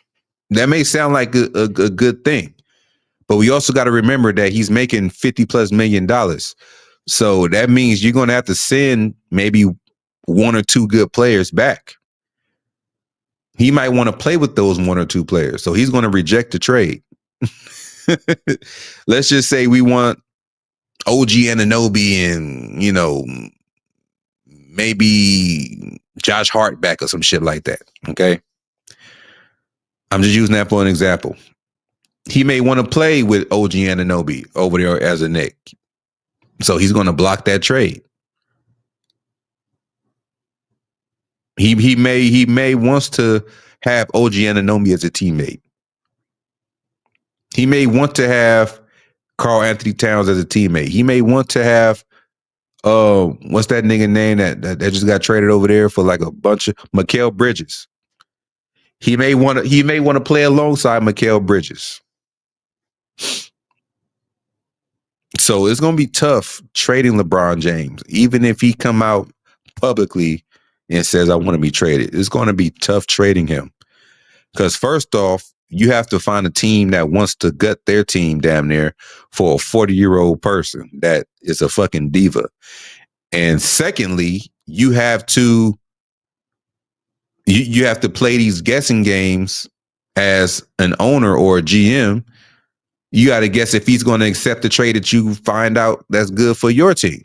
that may sound like a good thing. But we also got to remember that he's making $50+ million. So that means you're going to have to send maybe one or two good players back. He might want to play with those one or two players. So he's going to reject the trade. Let's just say we want OG Anunoby and, maybe Josh Hart back or some shit like that. Okay. I'm just using that for an example. He may want to play with OG Anunoby over there as a Knick. So he's going to block that trade. He may wants to have OG Anunoby as a teammate. He may want to have Karl Anthony Towns as a teammate. He may want to have what's that nigga name that just got traded over there for like a bunch of Mikal Bridges. He may want to play alongside Mikal Bridges. So it's going to be tough trading LeBron James, even if he come out publicly and says, I want to be traded. It's going to be tough trading him. Because first off, you have to find a team that wants to gut their team damn near for a 40-year-old person that is a fucking diva. And secondly, you have to play these guessing games as an owner or a GM. You got to guess if he's going to accept the trade that you find out that's good for your team.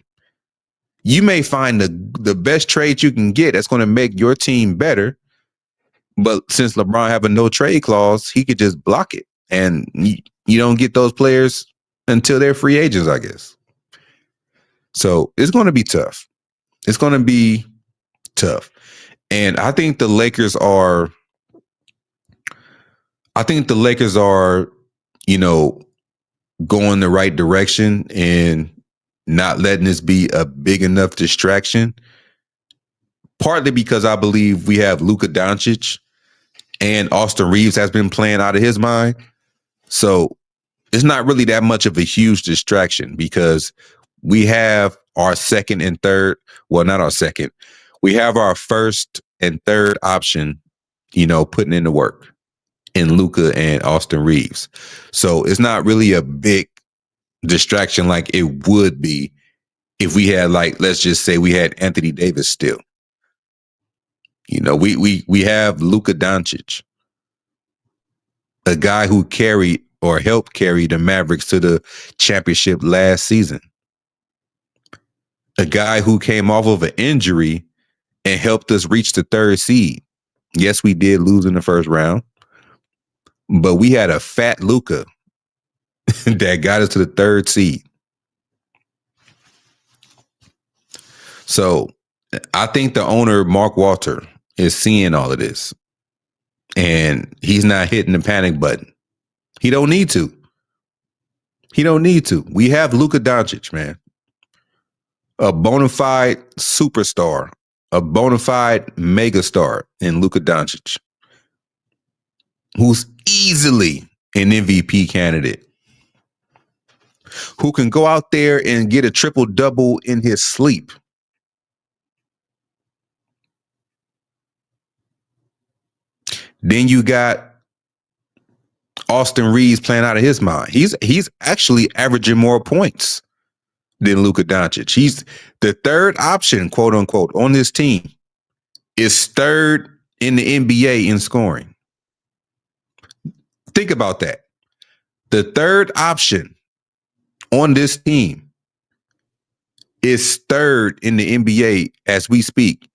You may find the best trade you can get that's going to make your team better. But since LeBron have a no trade clause, he could just block it. And you don't get those players until they're free agents, I guess. So it's going to be tough. It's going to be tough. And I think the Lakers are, going the right direction and not letting this be a big enough distraction. Partly because I believe we have Luka Doncic and Austin Reeves has been playing out of his mind. So it's not really that much of a huge distraction because we have our second and third. Well, not our second. We have our first and third option, putting in the work in Luka and Austin Reeves. So it's not really a big distraction like it would be if we had, let's just say we had Anthony Davis still. We have Luka Doncic, a guy who carried or helped carry the Mavericks to the championship last season. A guy who came off of an injury and helped us reach the third seed. Yes, we did lose in the first round, but we had a fat Luka that got us to the third seed. So I think the owner, Mark Walter, is seeing all of this and he's not hitting the panic button. He don't need to. We have Luka Doncic, man. A bona fide superstar, a bona fide megastar in Luka Doncic, who's easily an MVP candidate, who can go out there and get a triple-double in his sleep. Then you got Austin Reeves playing out of his mind. He's actually averaging more points than Luka Doncic. He's the third option, quote unquote, on this team, is third in the NBA in scoring. Think about that. The third option on this team is third in the NBA as we speak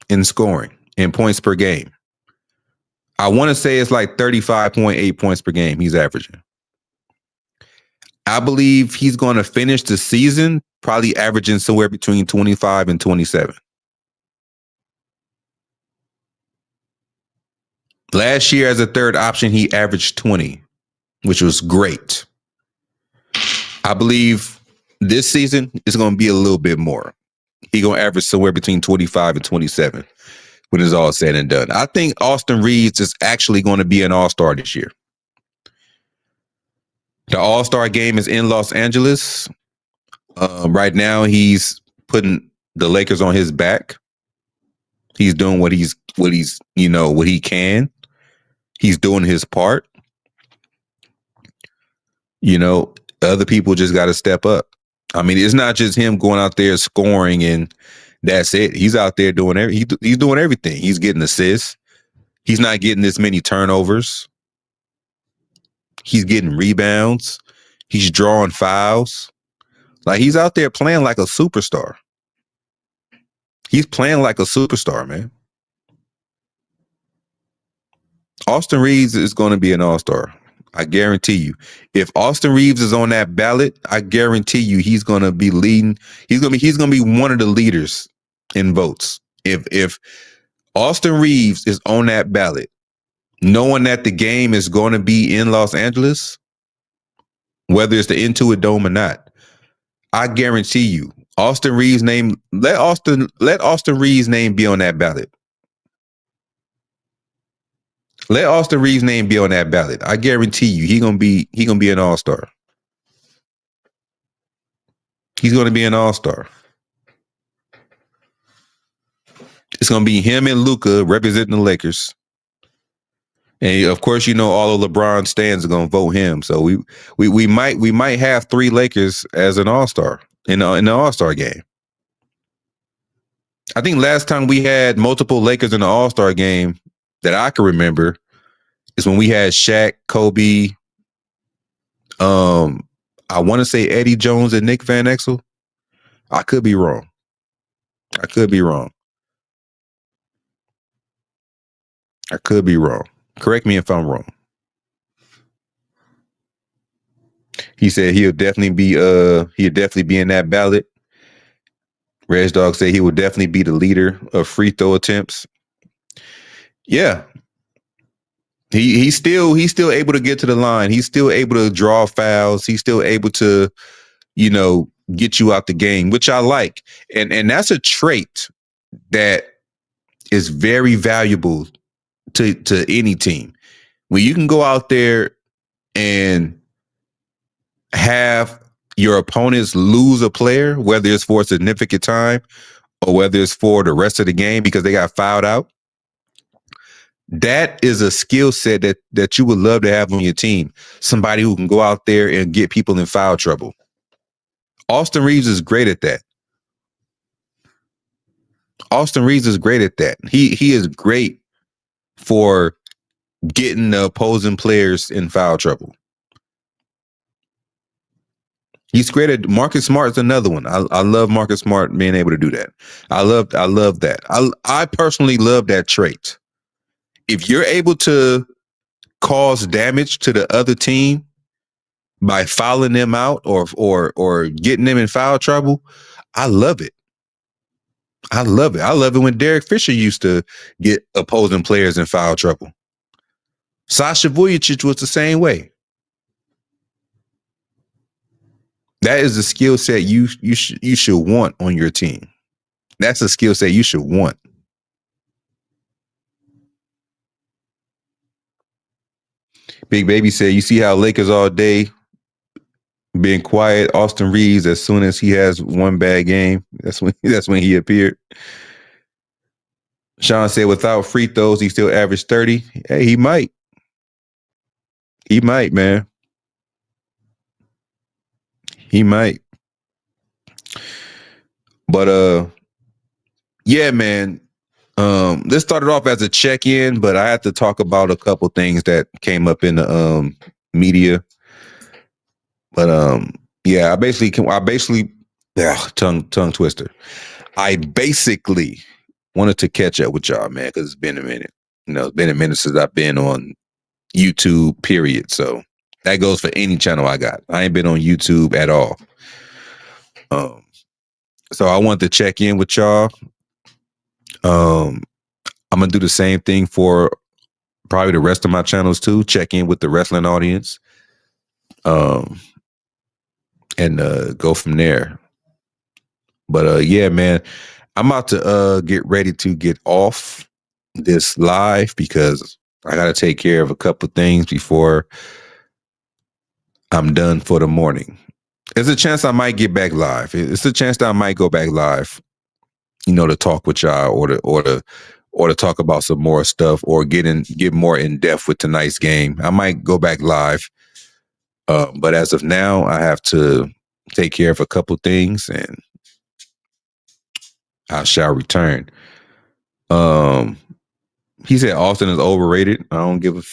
in scoring, in points per game. I want to say it's like 35.8 points per game he's averaging. I believe he's going to finish the season probably averaging somewhere between 25 and 27. Last year as a third option, he averaged 20, which was great. I believe this season is going to be a little bit more. he gonna average somewhere between 25 and 27 when it's all said and done. I think Austin Reeves is actually going to be an all-star this year. The all-star game is in Los Angeles. Right now, he's putting the Lakers on his back. He's doing what he can. He's doing his part. Other people just got to step up. I mean, it's not just him going out there scoring and that's it. He's out there doing he's doing everything. He's getting assists. He's not getting this many turnovers. He's getting rebounds. He's drawing fouls. Like, he's out there playing like a superstar. He's playing like a superstar, man. Austin Reeves is going to be an all-star. I guarantee you. If Austin Reeves is on that ballot, I guarantee you he's going to be leading. He's going to be one of the leaders in votes. If Austin Reeves is on that ballot, knowing that the game is going to be in Los Angeles, whether it's the Intuit Dome or not, I guarantee you, Austin Reeves' name, let Austin Reeves' name be on that ballot. Let Austin Reeves' name be on that ballot. I guarantee you, he gonna be an all-star. He's gonna be an all-star. It's gonna be him and Luka representing the Lakers. And of course, all of LeBron stands are gonna vote him. So we might have 3 Lakers as an all-star in the all-star game. I think last time we had multiple Lakers in the all-star game that I can remember is when we had Shaq, Kobe, I want to say Eddie Jones and Nick Van Exel. I could be wrong. Correct me if I'm wrong. He said he'll definitely be in that ballot. Reg Dog said he will definitely be the leader of free throw attempts. Yeah. He's still able to get to the line. He's still able to draw fouls. He's still able to, get you out the game, which I like. And that's a trait that is very valuable to any team. When you can go out there and have your opponents lose a player, whether it's for a significant time or whether it's for the rest of the game because they got fouled out, that is a skill set that you would love to have on your team. Somebody who can go out there and get people in foul trouble. Austin Reeves is great at that. He is great for getting the opposing players in foul trouble. He's great at Marcus Smart's another one. I love Marcus Smart being able to do that. I love that. I personally love that trait. If you're able to cause damage to the other team by fouling them out or getting them in foul trouble, I love it. I love it when Derek Fisher used to get opposing players in foul trouble. Sasha Vujacic was the same way. That is a skill set you should want on your team. That's a skill set you should want. Big Baby said, you see how Lakers all day being quiet. Austin Reeves, as soon as he has one bad game, that's when he appeared. Sean said, without free throws, he still averaged 30. Hey, he might. He might, man. He might. But yeah, man. This started off as a check-in, but I had to talk about a couple things that came up in the media. But yeah, I basically tongue twister. I basically wanted to catch up with y'all, man, because it's been a minute. It's been a minute since I've been on YouTube, period. So that goes for any channel I got. I ain't been on YouTube at all. So I wanted to check in with y'all. I'm gonna do the same thing for probably the rest of my channels too. Check in with the wrestling audience, and go from there. But yeah, man, I'm about to get ready to get off this live because I got to take care of a couple things before I'm done for the morning. There's a chance I might get back live. It's a chance that I might go back live, to talk with y'all or to talk about some more stuff or get more in depth with tonight's game. I might go back live. But as of now, I have to take care of a couple things and I shall return. He said Austin is overrated. I don't give a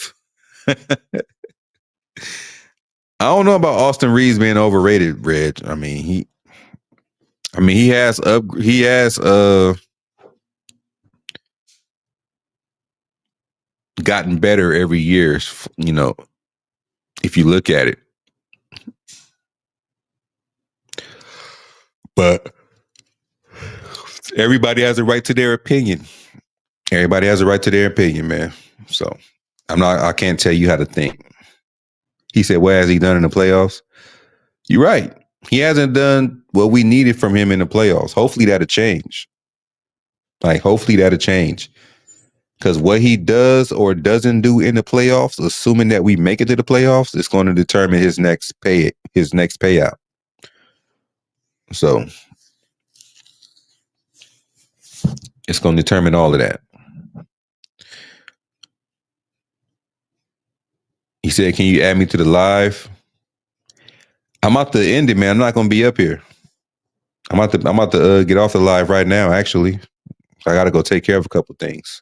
I don't know about Austin Reeves being overrated, Reg. I mean, he has gotten better every year, if you look at it. But everybody has a right to their opinion. Everybody has a right to their opinion, man. So I can't tell you how to think. He said, what has he done in the playoffs? You're right. He hasn't done what we needed from him in the playoffs. Hopefully that'll change. Hopefully that'll change. Because what he does or doesn't do in the playoffs, assuming that we make it to the playoffs, is going to determine his next payout. So it's going to determine all of that. He said, can you add me to the live? I'm about to end it, man. I'm not going to be up here. I'm about to get off the live right now, actually. I got to go take care of a couple things.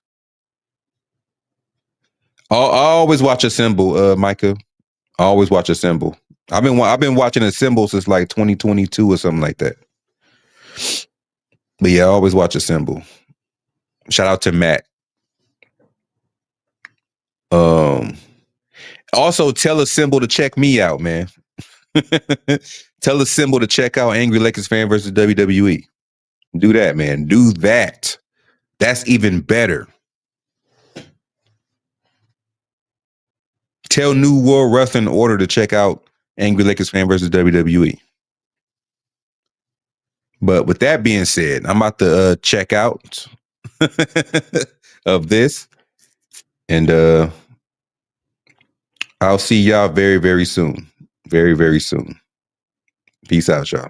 I always watch Assemble, Micah. I always watch Assemble. I've been watching Assemble since like 2022 or something like that. But yeah, I always watch Assemble. Shout out to Matt. Also, tell Assemble to check me out, man. Tell Assemble to check out Angry Lakers Fan versus WWE. Do that, man. Do that. That's even better. Tell New World Wrestling Order to check out Angry Lakers Fan versus WWE. But with that being said, I'm about to check out of this. And I'll see y'all very, very soon. Very, very soon. Peace out, y'all.